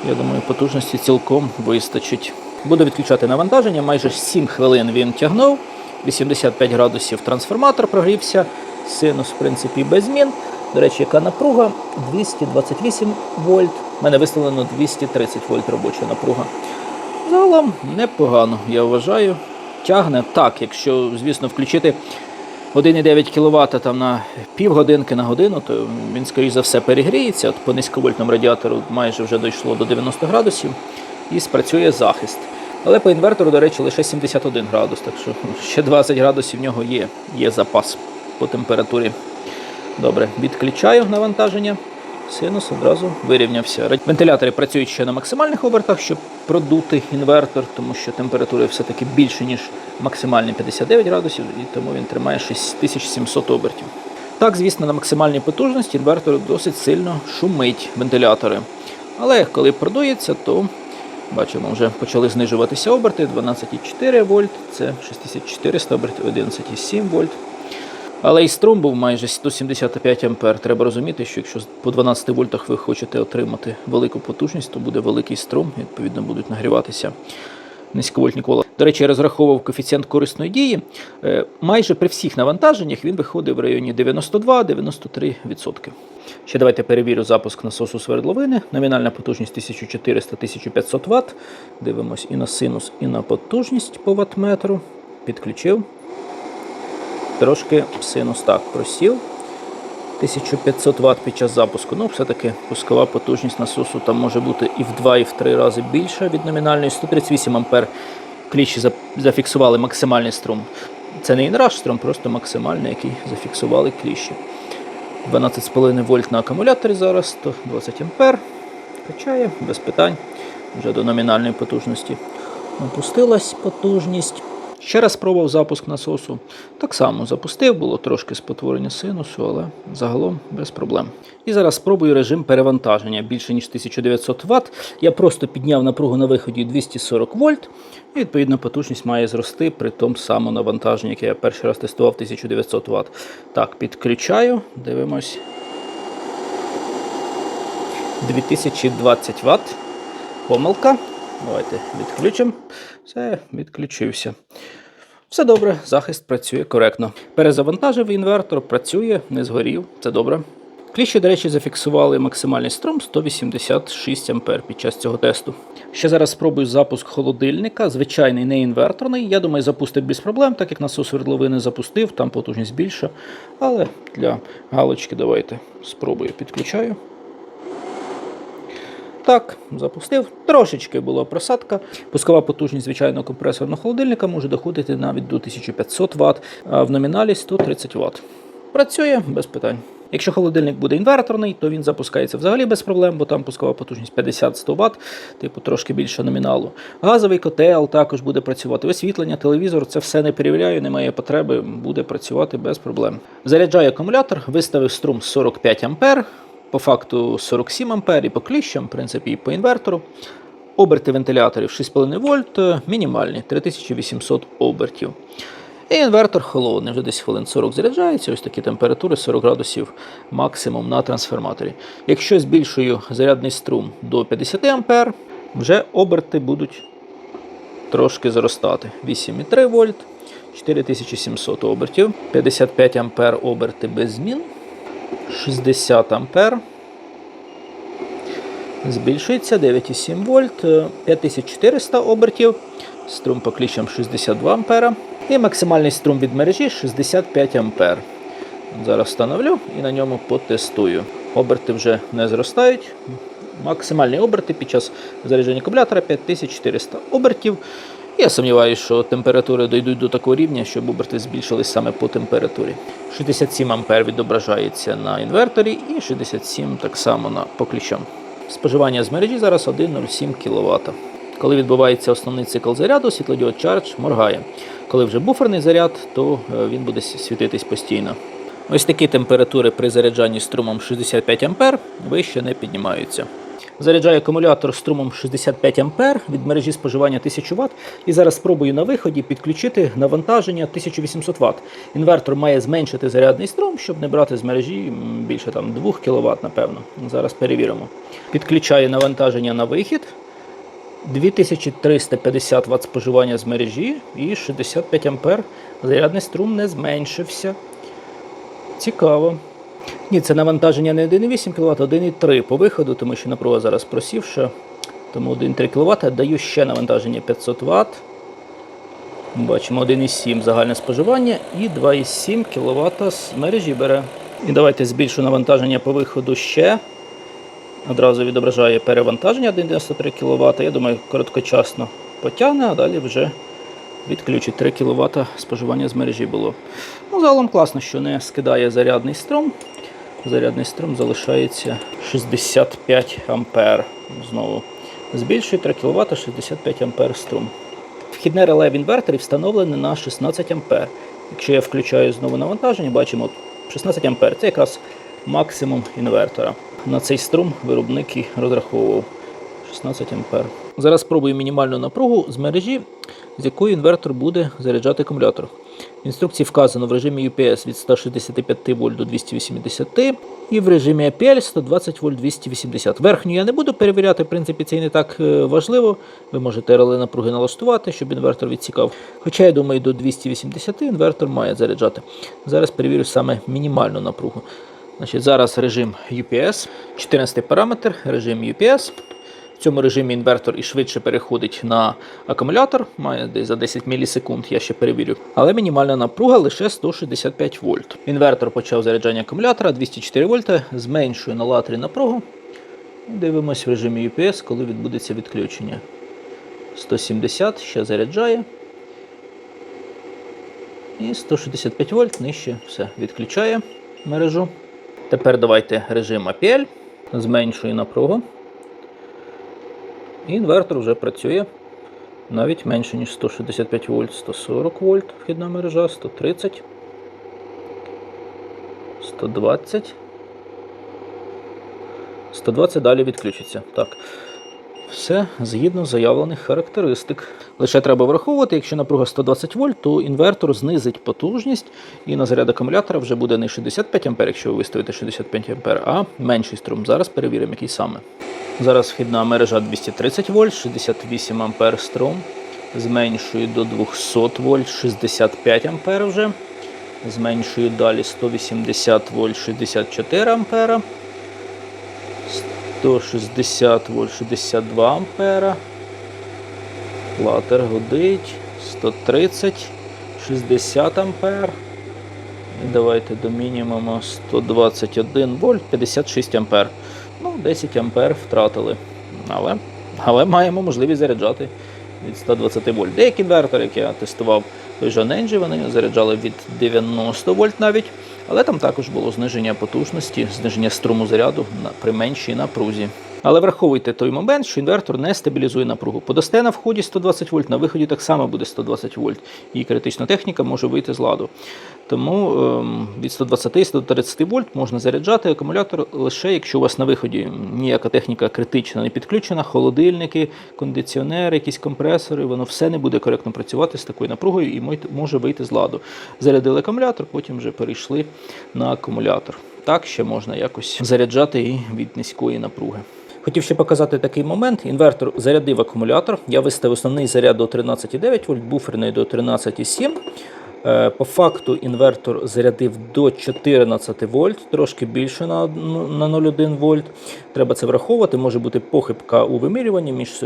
Я думаю, потужності цілком вистачить. Буду відключати навантаження, майже 7 хвилин він тягнув, 85 градусів трансформатор прогрівся. Синус, в принципі, без змін. До речі, яка напруга? 228 вольт. У мене виставлено 230 вольт робоча напруга. Загалом непогано, я вважаю. Тягне так, якщо, звісно, включити 1,9 кВт там на півгодинки на годину, то він, скоріш за все, перегріється. От по низьковольтному радіатору майже вже дійшло до 90 градусів і спрацює захист. Але по інвертору, до речі, лише 71 градус, так що ще 20 градусів в нього є запас по температурі. Добре, відключаю навантаження. Синус одразу вирівнявся. Вентилятори працюють ще на максимальних обертах, щоб продути інвертор, тому що температури все-таки більше, ніж максимальні 59 градусів, і тому він тримає 6700 обертів. Так, звісно, на максимальній потужності інвертор досить сильно шумить вентилятори. Але коли продується, то бачимо, вже почали знижуватися оберти. 12,4 вольт, це 6400 обертів, 11,7 вольт. Але і струм був майже 175 А. Треба розуміти, що якщо по 12 вольтах ви хочете отримати велику потужність, то буде великий струм, відповідно будуть нагріватися низьковольтні кола. До речі, я розраховував коефіцієнт корисної дії. Майже при всіх навантаженнях він виходить в районі 92-93%. Ще давайте перевірю запуск насосу свердловини. Номінальна потужність 1400-1500 Вт. Дивимось і на синус, і на потужність по ваттметру. Підключив. Трошки синус так просів. 1500 Вт під час запуску. Ну, все-таки пускова потужність насосу там може бути і в 2, і в 3 рази більша від номінальної. 138 А кліщі зафіксували максимальний струм. Це не інраж струм, просто максимальний, який зафіксували кліщі. 12,5 вольт на акумуляторі зараз, 120 А. Качає, без питань. Вже до номінальної потужності опустилась потужність. Ще раз спробував запуск насосу. Так само запустив, було трошки спотворення синусу, але загалом без проблем. І зараз спробую режим перевантаження більше ніж 1900 Вт. Я просто підняв напругу на виході 240 вольт. І відповідно потужність має зрости при тому самому навантаженні, яке я перший раз тестував 1900 Вт. Так, підключаю, дивимось. 2020 Вт. Помилка. Давайте відключимо. Все, відключився. Все добре, захист працює коректно. Перезавантажив інвертор, працює, не згорів, це добре. Кліщі, до речі, зафіксували максимальний струм 186 А під час цього тесту. Ще зараз спробую запуск холодильника, звичайний, не інверторний. Я думаю, запустить без проблем, так як насос свердловини запустив, там потужність більша. Але для галочки давайте спробую, підключаю. Так, запустив. Трошечки була просадка. Пускова потужність звичайного компресорного холодильника може доходити навіть до 1500 Вт, а в номіналі 130 Вт. Працює без питань. Якщо холодильник буде інверторний, то він запускається взагалі без проблем, бо там пускова потужність 50-100 Вт, типу трошки більше номіналу. Газовий котел також буде працювати. Освітлення, телевізор, це все не перевіряю, немає потреби, буде працювати без проблем. Заряджаю акумулятор, виставив струм 45 А, по факту 47 А і по кліщам, в принципі, і по інвертору. Оберти вентиляторів 6,5 вольт, мінімальні 3800 обертів. І інвертор холодний, вже десь хвилин 40 заряджається, ось такі температури, 40 градусів максимум на трансформаторі. Якщо збільшую зарядний струм до 50 А, вже оберти будуть трошки зростати. 8,3 вольт, 4700 обертів, 55 А оберти без змін, 60 А. Збільшується 9,7 вольт, 5400 обертів, струм по кліщам 62 А і максимальний струм від мережі 65 А. Зараз встановлю і на ньому потестую. Оберти вже не зростають. Максимальні оберти під час зарядження акумулятора 5400 обертів. Я сумніваюся, що температури дійдуть до такого рівня, щоб оберти збільшились саме по температурі. 67 А відображається на інверторі і 67 так само по кліщам. Споживання з мережі зараз 1,07 кВт. Коли відбувається основний цикл заряду, світлодіод Charge моргає. Коли вже буферний заряд, то він буде світитись постійно. Ось такі температури при заряджанні струмом 65 А вище не піднімаються. Заряджаю акумулятор струмом 65 А, від мережі споживання 1000 Вт. І зараз спробую на виході підключити навантаження 1800 Вт. Інвертор має зменшити зарядний струм, щоб не брати з мережі більше 2 кВт, напевно. Зараз перевіримо. Підключаю навантаження на вихід. 2350 Вт споживання з мережі і 65 А. Зарядний струм не зменшився. Цікаво. Ні, це навантаження не 1,8 кВт, а 1,3 по виходу, тому що напруга зараз просівша. Тому 1,3 кВт. Даю ще навантаження 500 Вт. Бачимо 1,7 загальне споживання і 2,7 кВт з мережі бере. І давайте збільшу навантаження по виходу ще. Одразу відображає перевантаження 1,93 кВт. Я думаю, короткочасно потягне, а далі вже відключить 3 кВт споживання з мережі було. Загалом класно, що не скидає зарядний струм. Зарядний струм залишається 65 А. Знову збільшує 3 кВт, 65 А струм. Вхідне реле в інверторі встановлене на 16 А. Якщо я включаю знову навантаження, бачимо 16 А. Це якраз максимум інвертора. На цей струм виробник і розраховував 16 А. Зараз спробую мінімальну напругу з мережі, з якою інвертор буде заряджати акумулятор. В інструкції вказано в режимі UPS від 165 вольт до 280 і в режимі APL 120 вольт 280. Верхню я не буду перевіряти, в принципі це і не так важливо. Ви можете реле напруги налаштувати, щоб інвертор відсікав. Хоча, я думаю, до 280 інвертор має заряджати. Зараз перевірю саме мінімальну напругу. Зараз режим UPS, 14 параметр, режим UPS. В цьому режимі інвертор і швидше переходить на акумулятор, має десь за 10 мілісекунд, я ще перевірю. Але мінімальна напруга лише 165 вольт. Інвертор почав заряджання акумулятора 204 вольта, зменшує на латрі напругу. Дивимось в режимі UPS, коли відбудеться відключення. 170 ще заряджає. І 165 вольт нижче все, відключає мережу. Тепер давайте режим APL, зменшує напругу. Інвертор вже працює навіть менше, ніж 165 вольт, 140 вольт вхідна мережа, 130, 120, 120 далі відключиться. Так, все згідно заявлених характеристик. Лише треба враховувати, якщо напруга 120 вольт, то інвертор знизить потужність і на заряд акумулятора вже буде не 65 А, якщо ви виставите 65 А, а менший струм. Зараз перевіримо, який саме. Зараз вхідна мережа 230 вольт, 68 А струм. Зменшую до 200 вольт, 65 А вже. Зменшую далі 180 вольт, 64 А. 160 вольт, 62 А. Латер гудить. 130, 60 А. І давайте до мінімуму 121 вольт, 56 А. 10 А втратили. Але маємо можливість заряджати від 120 вольт. Деякі інвертори, які я тестував, той же Nengy, вони заряджали від 90 вольт навіть. Але там також було зниження потужності, зниження струму заряду при меншій напрузі. Але враховуйте той момент, що інвертор не стабілізує напругу. Подасте на вході 120 вольт, на виході так само буде 120 вольт. І критична техніка може вийти з ладу. Тому від 120-130 вольт можна заряджати акумулятор лише якщо у вас на виході ніяка техніка критична не підключена, холодильники, кондиціонери, якісь компресори, воно все не буде коректно працювати з такою напругою і може вийти з ладу. Зарядили акумулятор, потім вже перейшли на акумулятор. Так ще можна якось заряджати і від низької напруги. Хотів ще показати такий момент. Інвертор зарядив акумулятор. Я виставив основний заряд до 13,9 вольт, буферний до 13,7. По факту інвертор зарядив до 14 вольт, трошки більше на 0,1 вольт. Треба це враховувати. Може бути похибка у вимірюванні між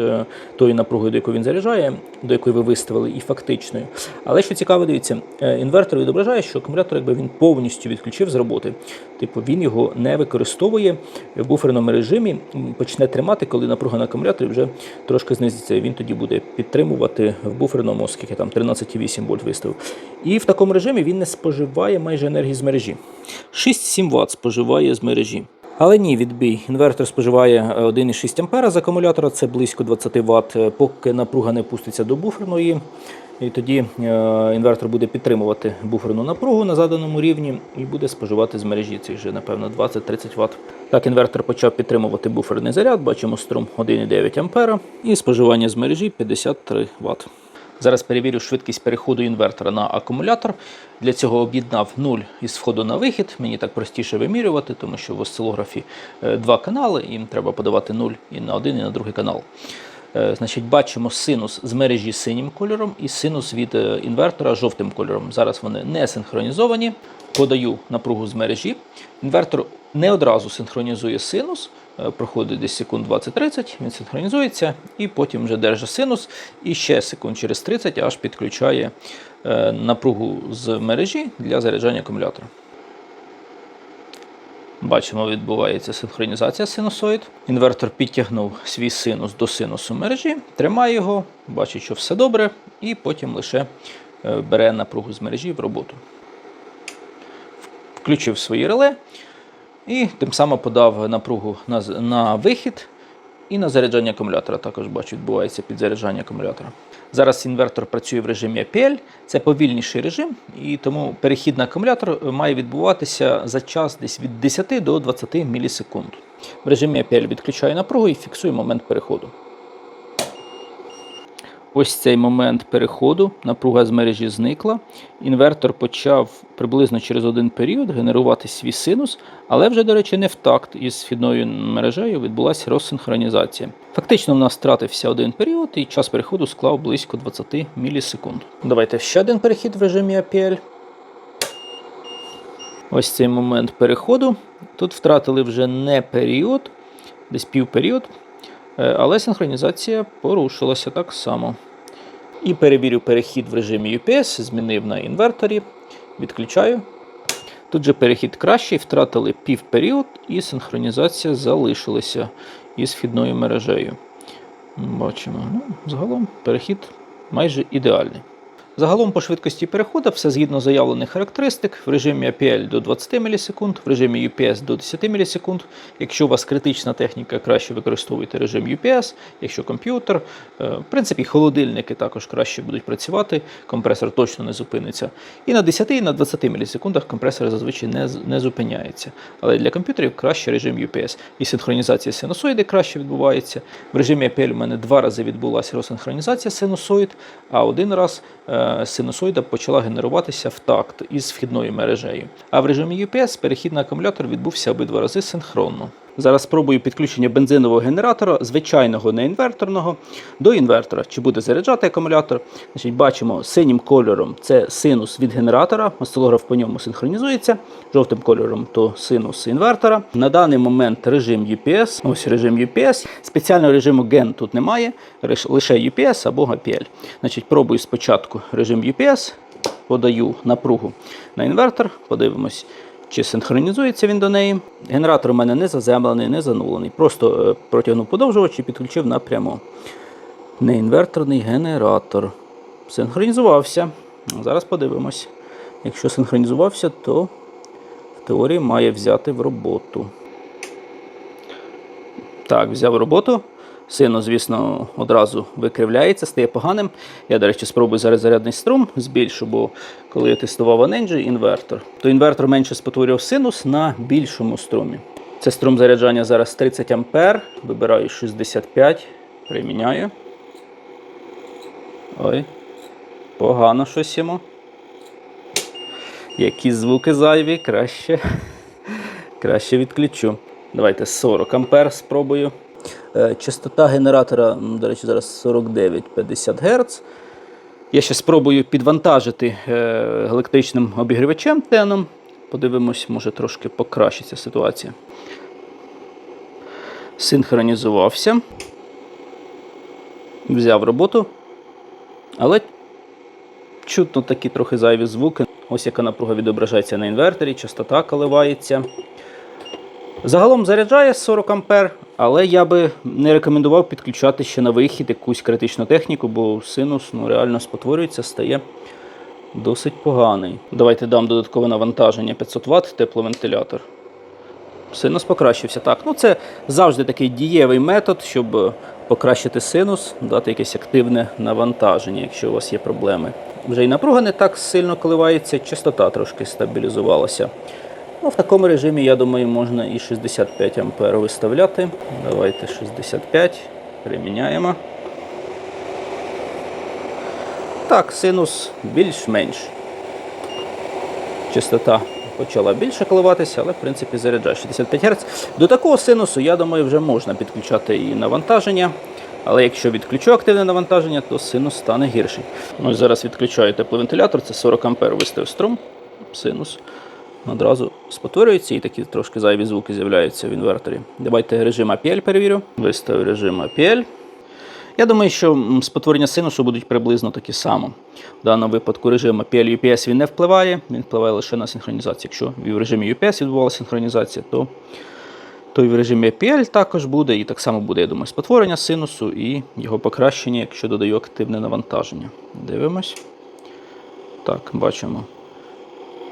тою напругою, до якої він заряджає, до якої ви виставили, і фактичною. Але що цікаво, дивіться, інвертор відображає, що акумулятор він повністю відключив з роботи. Типу він його не використовує в буферному режимі, почне тримати, коли напруга на акумуляторі вже трошки знизиться. Він тоді буде підтримувати в буферному, скільки там 13,8 вольт виставив. І в такому режимі він не споживає майже енергії з мережі. 6-7 Вт споживає з мережі. Але ні, відбій. Інвертор споживає 1,6 А з акумулятора, це близько 20 Вт, поки напруга не пуститься до буферної. І тоді інвертор буде підтримувати буферну напругу на заданому рівні і буде споживати з мережі цих же, напевно, 20-30 Вт. Так, інвертор почав підтримувати буферний заряд, бачимо струм 1,9 А і споживання з мережі 53 Вт. Зараз перевірю швидкість переходу інвертора на акумулятор. Для цього об'єднав 0 із входу на вихід. Мені так простіше вимірювати, тому що в осцилографі два канали, їм треба подавати 0 і на один, і на другий канал. Значить, бачимо синус з мережі синім кольором і синус від інвертора жовтим кольором. Зараз вони не синхронізовані. Подаю напругу з мережі. Інвертор не одразу синхронізує синус, проходить десь секунд 20-30, він синхронізується і потім вже держить синус і ще секунд через 30 аж підключає напругу з мережі для заряджання акумулятора. Бачимо, відбувається синхронізація синусоїд. Інвертор підтягнув свій синус до синусу мережі, тримає його, бачить, що все добре, і потім лише бере напругу з мережі в роботу. Включив свої реле і тим самим подав напругу на вихід і на заряджання акумулятора. Також бачу, відбувається підзаряджання акумулятора. Зараз інвертор працює в режимі APL, це повільніший режим, і тому перехід на акумулятор має відбуватися за час десь від 10 до 20 мілісекунд. В режимі APL відключаю напругу і фіксую момент переходу. Ось цей момент переходу, напруга з мережі зникла. Інвертор почав приблизно через один період генерувати свій синус, але вже, до речі, не в такт із вхідною мережею відбулася розсинхронізація. Фактично в нас втратився один період і час переходу склав близько 20 мілісекунд. Давайте ще один перехід в режимі APL. Ось цей момент переходу. Тут втратили вже не період, десь півперіод. Але синхронізація порушилася так само. І перевірю перехід в режимі UPS, змінив на інверторі, відключаю. Тут же перехід кращий, втратили півперіод і синхронізація залишилася із вхідною мережею. Бачимо, загалом перехід майже ідеальний. Загалом по швидкості переходу все згідно заявлених характеристик. В режимі APL до 20 мілісекунд, в режимі UPS до 10 мілісекунд. Якщо у вас критична техніка, краще використовуйте режим UPS, якщо комп'ютер. В принципі, холодильники також краще будуть працювати, компресор точно не зупиниться. І на 10 і на 20 мілісекундах компресор зазвичай не зупиняється. Але для комп'ютерів краще режим UPS. І синхронізація синусоїди краще відбувається. В режимі APL у мене 2 рази відбулася розсинхронізація синусоїд, а один раз синусоїда почала генеруватися в такт із вхідною мережею. А в режимі UPS перехід на акумулятор відбувся обидва рази синхронно. Зараз спробую підключення бензинового генератора, звичайного не інверторного, до інвертора. Чи буде заряджати акумулятор? Значить, бачимо синім кольором це синус від генератора, осцилограф по ньому синхронізується, жовтим кольором то синус інвертора. На даний момент режим UPS, ось режим UPS. Спеціального режиму GEN тут немає, лише UPS або APL. Значить, пробую спочатку режим UPS, подаю напругу на інвертор, подивимось, чи синхронізується він до неї. Генератор у мене не заземлений, не занулений. Просто протягнув подовжувач і підключив напряму. Неінверторний генератор. Синхронізувався. Зараз подивимось. Якщо синхронізувався, то в теорії має взяти в роботу. Так, взяв в роботу. Синус, звісно, одразу викривляється, стає поганим. Я, до речі, спробую зараз зарядний струм збільшу, бо коли я тестував Anenji інвертор, то інвертор менше спотворював синус на більшому струмі. Це струм заряджання зараз 30 А. Вибираю 65, приміняю. Ой, погано щось йому. Які звуки зайві, краще відключу. Давайте 40 А спробую. Частота генератора, до речі, зараз 49-50 Гц. Я ще спробую підвантажити електричним обігрівачем теном. Подивимось, може трошки покращиться ситуація. Синхронізувався. Взяв роботу. Але чутно такі трохи зайві звуки. Ось яка напруга відображається на інверторі, частота коливається. Загалом заряджає 40 А, але я би не рекомендував підключати ще на вихід якусь критичну техніку, бо синус реально спотворюється, стає досить поганий. Давайте дам додаткове навантаження 500 Вт, тепловентилятор. Синус покращився. Так, це завжди такий дієвий метод, щоб покращити синус, дати якесь активне навантаження, якщо у вас є проблеми. Вже і напруга не так сильно коливається, частота трошки стабілізувалася. В такому режимі, я думаю, можна і 65 А виставляти. Давайте 65, приміняємо. Так, синус більш-менш. Частота почала більше коливатися, але в принципі заряджає 65 Гц. До такого синусу, я думаю, вже можна підключати і навантаження. Але якщо відключу активне навантаження, то синус стане гірший. Ось зараз відключаю тепловентилятор, це 40 А виставив струм, синус одразу спотворюється і такі трошки зайві звуки з'являються в інверторі. Давайте режим APL перевірю. Виставив режим APL. Я думаю, що спотворення синусу будуть приблизно такі само. В даному випадку режим APL UPS він не впливає, він впливає лише на синхронізацію. Якщо в режимі UPS відбувалася синхронізація, то і в режимі APL також буде, і так само буде, я думаю, спотворення синусу і його покращення, якщо додаю активне навантаження. Дивимось. Так, бачимо.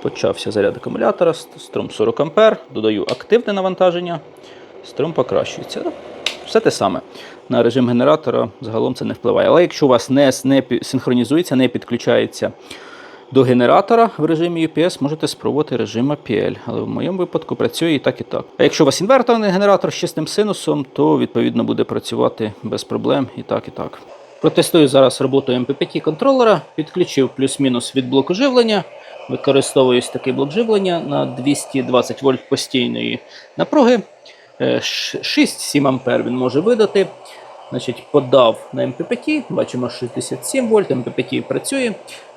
Почався заряд акумулятора, струм 40 А, додаю активне навантаження, струм покращується. Все те саме. На режим генератора загалом це не впливає. Але якщо у вас не синхронізується, не підключається до генератора в режимі UPS, можете спробувати режим APL. Але в моєму випадку працює і так, і так. А якщо у вас інверторний генератор з чистим синусом, то відповідно буде працювати без проблем і так, і так. Протестую зараз роботу MPPT контролера, підключив плюс-мінус від блоку живлення. Використовую такий блок живлення на 220 вольт постійної напруги. 6-7 А він може видати. Значить, подав на MPPT, бачимо 67 вольт, MPPT працює,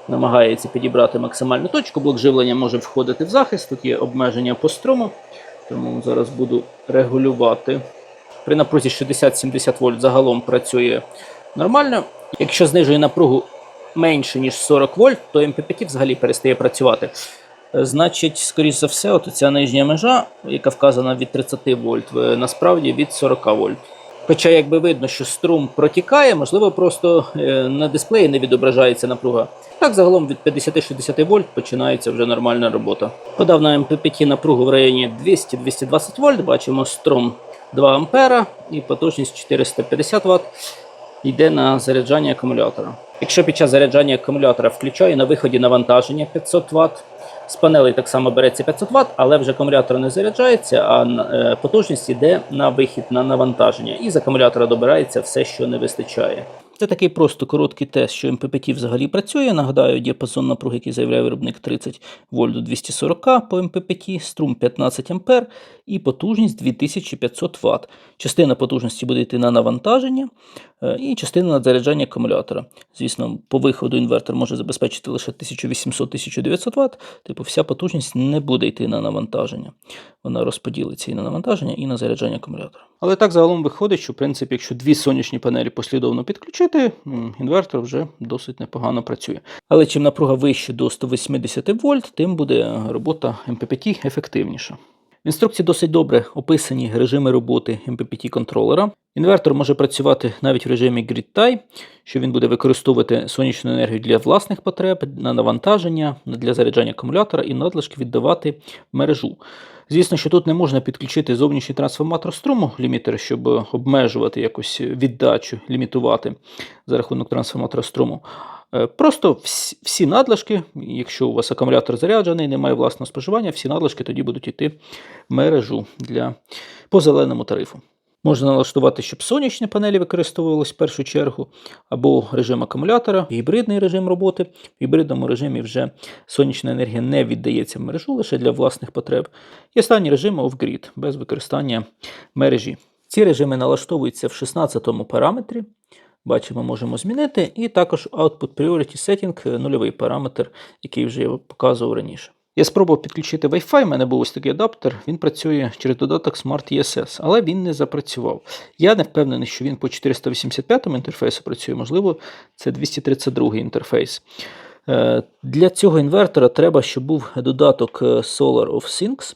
намагається підібрати максимальну точку. Блок живлення може входити в захист, тут є обмеження по струму, тому зараз буду регулювати. При напрузі 60-70 вольт загалом працює нормально. Якщо знижує напругу менше, ніж 40 вольт, то MPPT взагалі перестає працювати. Значить, скоріш за все, ця нижня межа, яка вказана від 30 вольт, насправді від 40 вольт. Хоча, якби видно, що струм протікає, можливо, просто на дисплеї не відображається напруга. Так, загалом від 50-60 вольт починається вже нормальна робота. Подав на MPPT напругу в районі 200-220 вольт, бачимо струм 2 ампера і потужність 450 Вт. Йде на заряджання акумулятора. Якщо під час заряджання акумулятора включаю на виході навантаження 500 Вт, з панелей так само береться 500 Вт, але вже акумулятор не заряджається, а потужність йде на вихід на навантаження. І з акумулятора добирається все, що не вистачає. Це такий просто короткий тест, що MPPT взагалі працює. Нагадаю, діапазон напруги, який заявляє виробник 30 вольт до 240 по MPPT, струм 15 А і потужність 2500 Вт. Частина потужності буде йти на навантаження і частина на заряджання акумулятора. Звісно, по виходу інвертор може забезпечити лише 1800-1900 Вт, типу вся потужність не буде йти на навантаження. Вона розподілиться і на навантаження, і на заряджання акумулятора. Але так загалом виходить, що в принципі, якщо дві сонячні панелі послідовно підключити, інвертор вже досить непогано працює. Але чим напруга вище до 180 вольт, тим буде робота MPPT ефективніша. В інструкції досить добре описані режими роботи MPPT-контролера. Інвертор може працювати навіть в режимі Grid-Tie, що він буде використовувати сонячну енергію для власних потреб, на навантаження, для заряджання акумулятора і надлишки віддавати в мережу. Звісно, що тут не можна підключити зовнішній трансформатор струму, лімітер, щоб обмежувати якось віддачу, лімітувати за рахунок трансформатора струму. Просто всі надлишки, якщо у вас акумулятор заряджений, немає власного споживання, всі надлишки тоді будуть йти в мережу по зеленому тарифу. Можна налаштувати, щоб сонячні панелі використовувалися в першу чергу, або режим акумулятора, гібридний режим роботи. В гібридному режимі вже сонячна енергія не віддається в мережу лише для власних потреб. І останній режим off-grid, без використання мережі. Ці режими налаштовуються в 16-му параметрі. Бачимо, можемо змінити. І також Output Priority Setting, нульовий параметр, який вже я показував раніше. Я спробував підключити Wi-Fi, в мене був ось такий адаптер, він працює через додаток Smart ESS, але він не запрацював. Я не впевнений, що він по 485 інтерфейсу працює, можливо, це 232 інтерфейс. Для цього інвертора треба, щоб був додаток Solar of Things.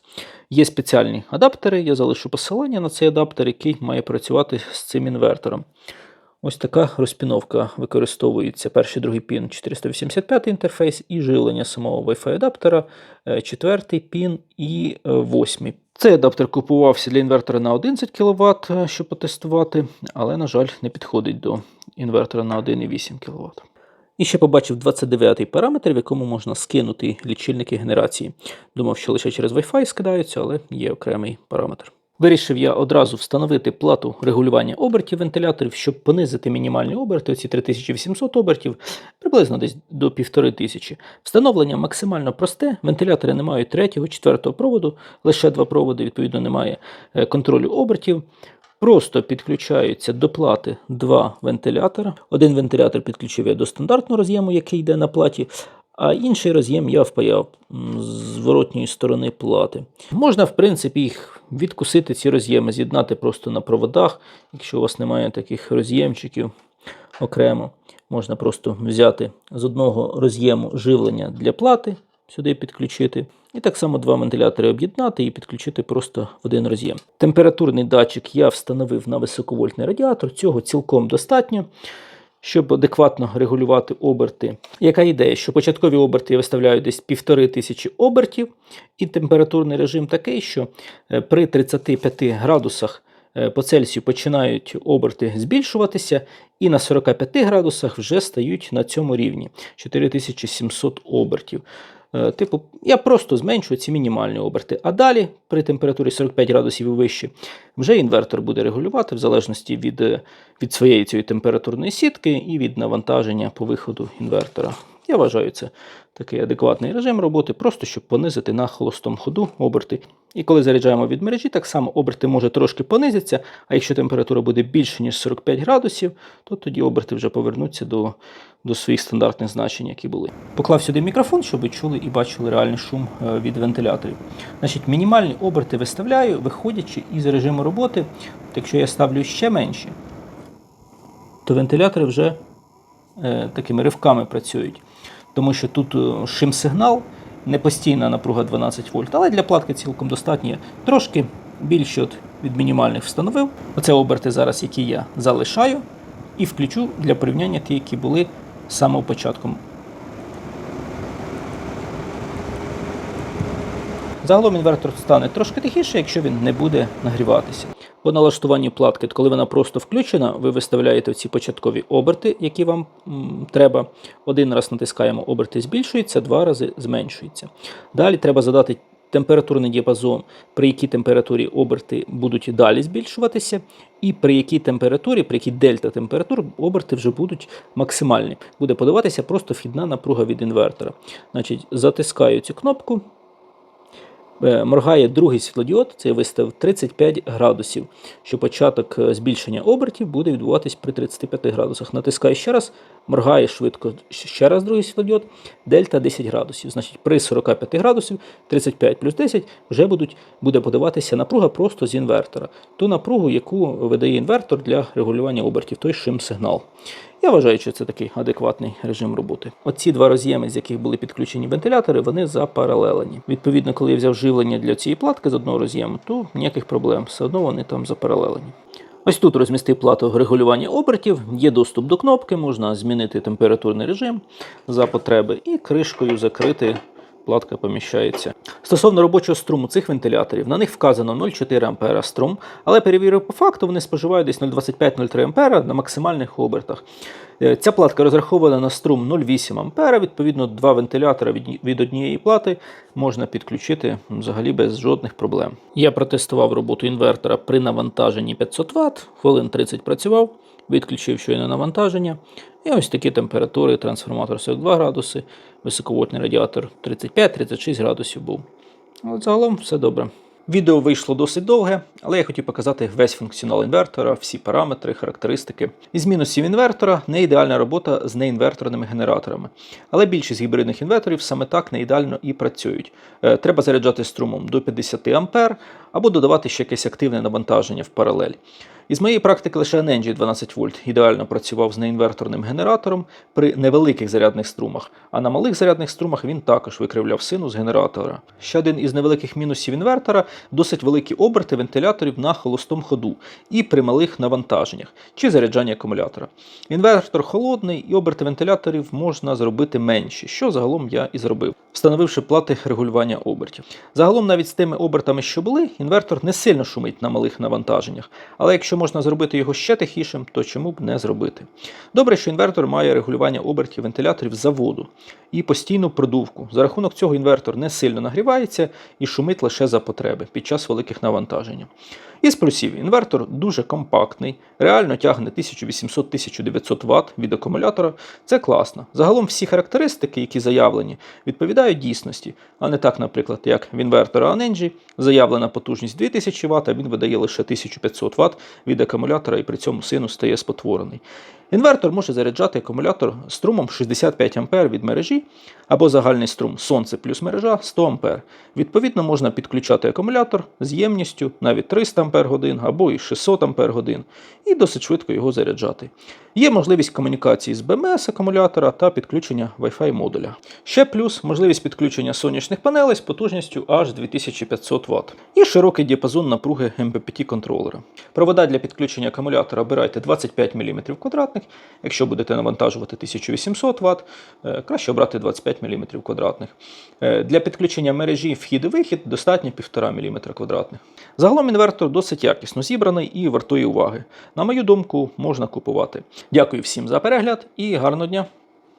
Є спеціальні адаптери, я залишу посилання на цей адаптер, який має працювати з цим інвертором. Ось така розпіновка використовується. Перший, другий пін 485 інтерфейс і живлення самого Wi-Fi адаптера, четвертий пін і восьмий. Цей адаптер купувався для інвертора на 11 кВт, щоб потестувати, але, на жаль, не підходить до інвертора на 1,8 кВт. І ще побачив 29-й параметр, в якому можна скинути лічильники генерації. Думав, що лише через Wi-Fi скидаються, але є окремий параметр. Вирішив я одразу встановити плату регулювання обертів вентиляторів, щоб понизити мінімальні оберти, оці 3800 обертів, приблизно десь до 1500. Встановлення максимально просте, вентилятори не мають 3-4 проводу, лише 2 проводи, відповідно немає контролю обертів. Просто підключаються до плати 2 вентилятора. Один вентилятор підключив я до стандартного роз'єму, який йде на платі, а інший роз'єм я впаяв з зворотньої сторони плати. Можна, в принципі, їх відкусити, ці роз'єми, з'єднати просто на проводах. Якщо у вас немає таких роз'ємчиків окремо, можна просто взяти з одного роз'єму живлення для плати, сюди підключити. І так само 2 вентилятори об'єднати і підключити просто в один роз'єм. Температурний датчик я встановив на високовольтний радіатор, цього цілком достатньо, щоб адекватно регулювати оберти. Яка ідея? Що початкові оберти я виставляю десь 1500 обертів, і температурний режим такий, що при 35 градусах по Цельсію починають оберти збільшуватися, і на 45 градусах вже стають на цьому рівні 4700 обертів. Я просто зменшую ці мінімальні оберти. А далі, при температурі 45 градусів і вище, вже інвертор буде регулювати в залежності від своєї цієї температурної сітки і від навантаження по виходу інвертора. Я вважаю, це такий адекватний режим роботи, просто щоб понизити на холостому ходу оберти. І коли заряджаємо від мережі, так само оберти може трошки понизитися, а якщо температура буде більше, ніж 45 градусів, то тоді оберти вже повернуться до своїх стандартних значень, які були. Поклав сюди мікрофон, щоб ви чули і бачили реальний шум від вентиляторів. Значить, мінімальні оберти виставляю, виходячи із режиму роботи. Якщо я ставлю ще менші, то вентилятори вже такими ривками працюють. Тому що тут шим-сигнал, не постійна напруга 12 вольт, але для платки цілком достатньо. Трошки більше від мінімальних встановив. Оце оберти зараз, які я залишаю, і включу для порівняння ті, які були з самого початку. Загалом інвертор стане трошки тихіше, якщо він не буде нагріватися. По налаштуванню платки, коли вона просто включена, ви виставляєте ці початкові оберти, які вам треба. Один раз натискаємо, оберти збільшуються, 2 рази зменшуються. Далі треба задати температурний діапазон, при якій температурі оберти будуть далі збільшуватися, і при якій температурі, при якій дельта температур, оберти вже будуть максимальні. Буде подаватися просто вхідна напруга від інвертора. Значить, затискаю цю кнопку. Моргає другий світлодіод, це я виставив 35 градусів, що початок збільшення обертів буде відбуватись при 35 градусах. Натискаю ще раз, моргає швидко ще раз другий світлодіод, дельта 10 градусів. Значить, при 45 градусів 35 плюс 10 вже буде подаватися напруга просто з інвертора. Ту напругу, яку видає інвертор для регулювання обертів, той шим-сигнал. І Я вважаю, що це такий адекватний режим роботи. Оці два роз'єми, з яких були підключені вентилятори, вони запаралелені. Відповідно, коли я взяв живлення для цієї платки з одного роз'єму, то ніяких проблем, все одно вони там запаралелені. Ось тут розмістив плату регулювання обертів, є доступ до кнопки, можна змінити температурний режим за потреби і кришкою закрити. Платка поміщається. Стосовно робочого струму цих вентиляторів, на них вказано 0,4 А струм, але перевірив по факту, вони споживають десь 0,25-0,3 А на максимальних обертах. Ця платка розрахована на струм 0,8 А, відповідно, два вентилятора від однієї плати можна підключити взагалі без жодних проблем. Я протестував роботу інвертора при навантаженні 500 Вт, хвилин 30 працював, відключив щойно навантаження. І ось такі температури, трансформатор 42 градуси, високовольтний радіатор 35-36 градусів був. От загалом все добре. Відео вийшло досить довге, але я хотів показати весь функціонал інвертора, всі параметри, характеристики. Із мінусів інвертора не ідеальна робота з неінверторними генераторами. Але більшість гібридних інверторів саме так не ідеально і працюють. Треба заряджати струмом до 50 А або додавати ще якесь активне навантаження в паралель. Із моєї практики лише Anengy 12 вольт ідеально працював з неінверторним генератором при невеликих зарядних струмах, а на малих зарядних струмах він також викривляв синус генератора. Ще один із невеликих мінусів інвертора – досить великі оберти вентиляторів на холостому ходу і при малих навантаженнях чи заряджанні акумулятора. Інвертор холодний і оберти вентиляторів можна зробити менші, що загалом я і зробив, встановивши плати регулювання обертів. Загалом навіть з тими обертами, що були, інвертор не сильно шумить на малих навантаженнях, але якщо можна зробити його ще тихішим, то чому б не зробити. Добре, що інвертор має регулювання обертів вентиляторів з заводу і постійну продувку. За рахунок цього інвертор не сильно нагрівається і шумить лише за потреби під час великих навантажень. Із плюсів, інвертор дуже компактний, реально тягне 1800-1900 Вт від акумулятора. Це класно. Загалом всі характеристики, які заявлені, відповідають дійсності, а не так, наприклад, як в інвертора Anengy, заявлена потужність 2000 Вт, а він видає лише 1500 Вт від акумулятора і при цьому синус стає спотворений. Інвертор може заряджати акумулятор струмом 65 А від мережі або загальний струм сонце плюс мережа 100 А. Відповідно, можна підключати акумулятор з ємністю навіть 300 Ах або і 600 Ах і досить швидко його заряджати. Є можливість комунікації з БМС акумулятора та підключення Wi-Fi модуля. Ще плюс можливість підключення сонячних панелей з потужністю аж 2500 Вт. І широкий діапазон напруги MPPT контролера. Провода для підключення акумулятора обирайте 25 мм квадратних. Якщо будете навантажувати 1800 Вт, краще обрати 25 мм квадратних. Для підключення мережі вхід і вихід достатньо 1,5 мм квадратних. Загалом інвертор досить якісно зібраний і вартує уваги. На мою думку, можна купувати. Дякую всім за перегляд і гарного дня!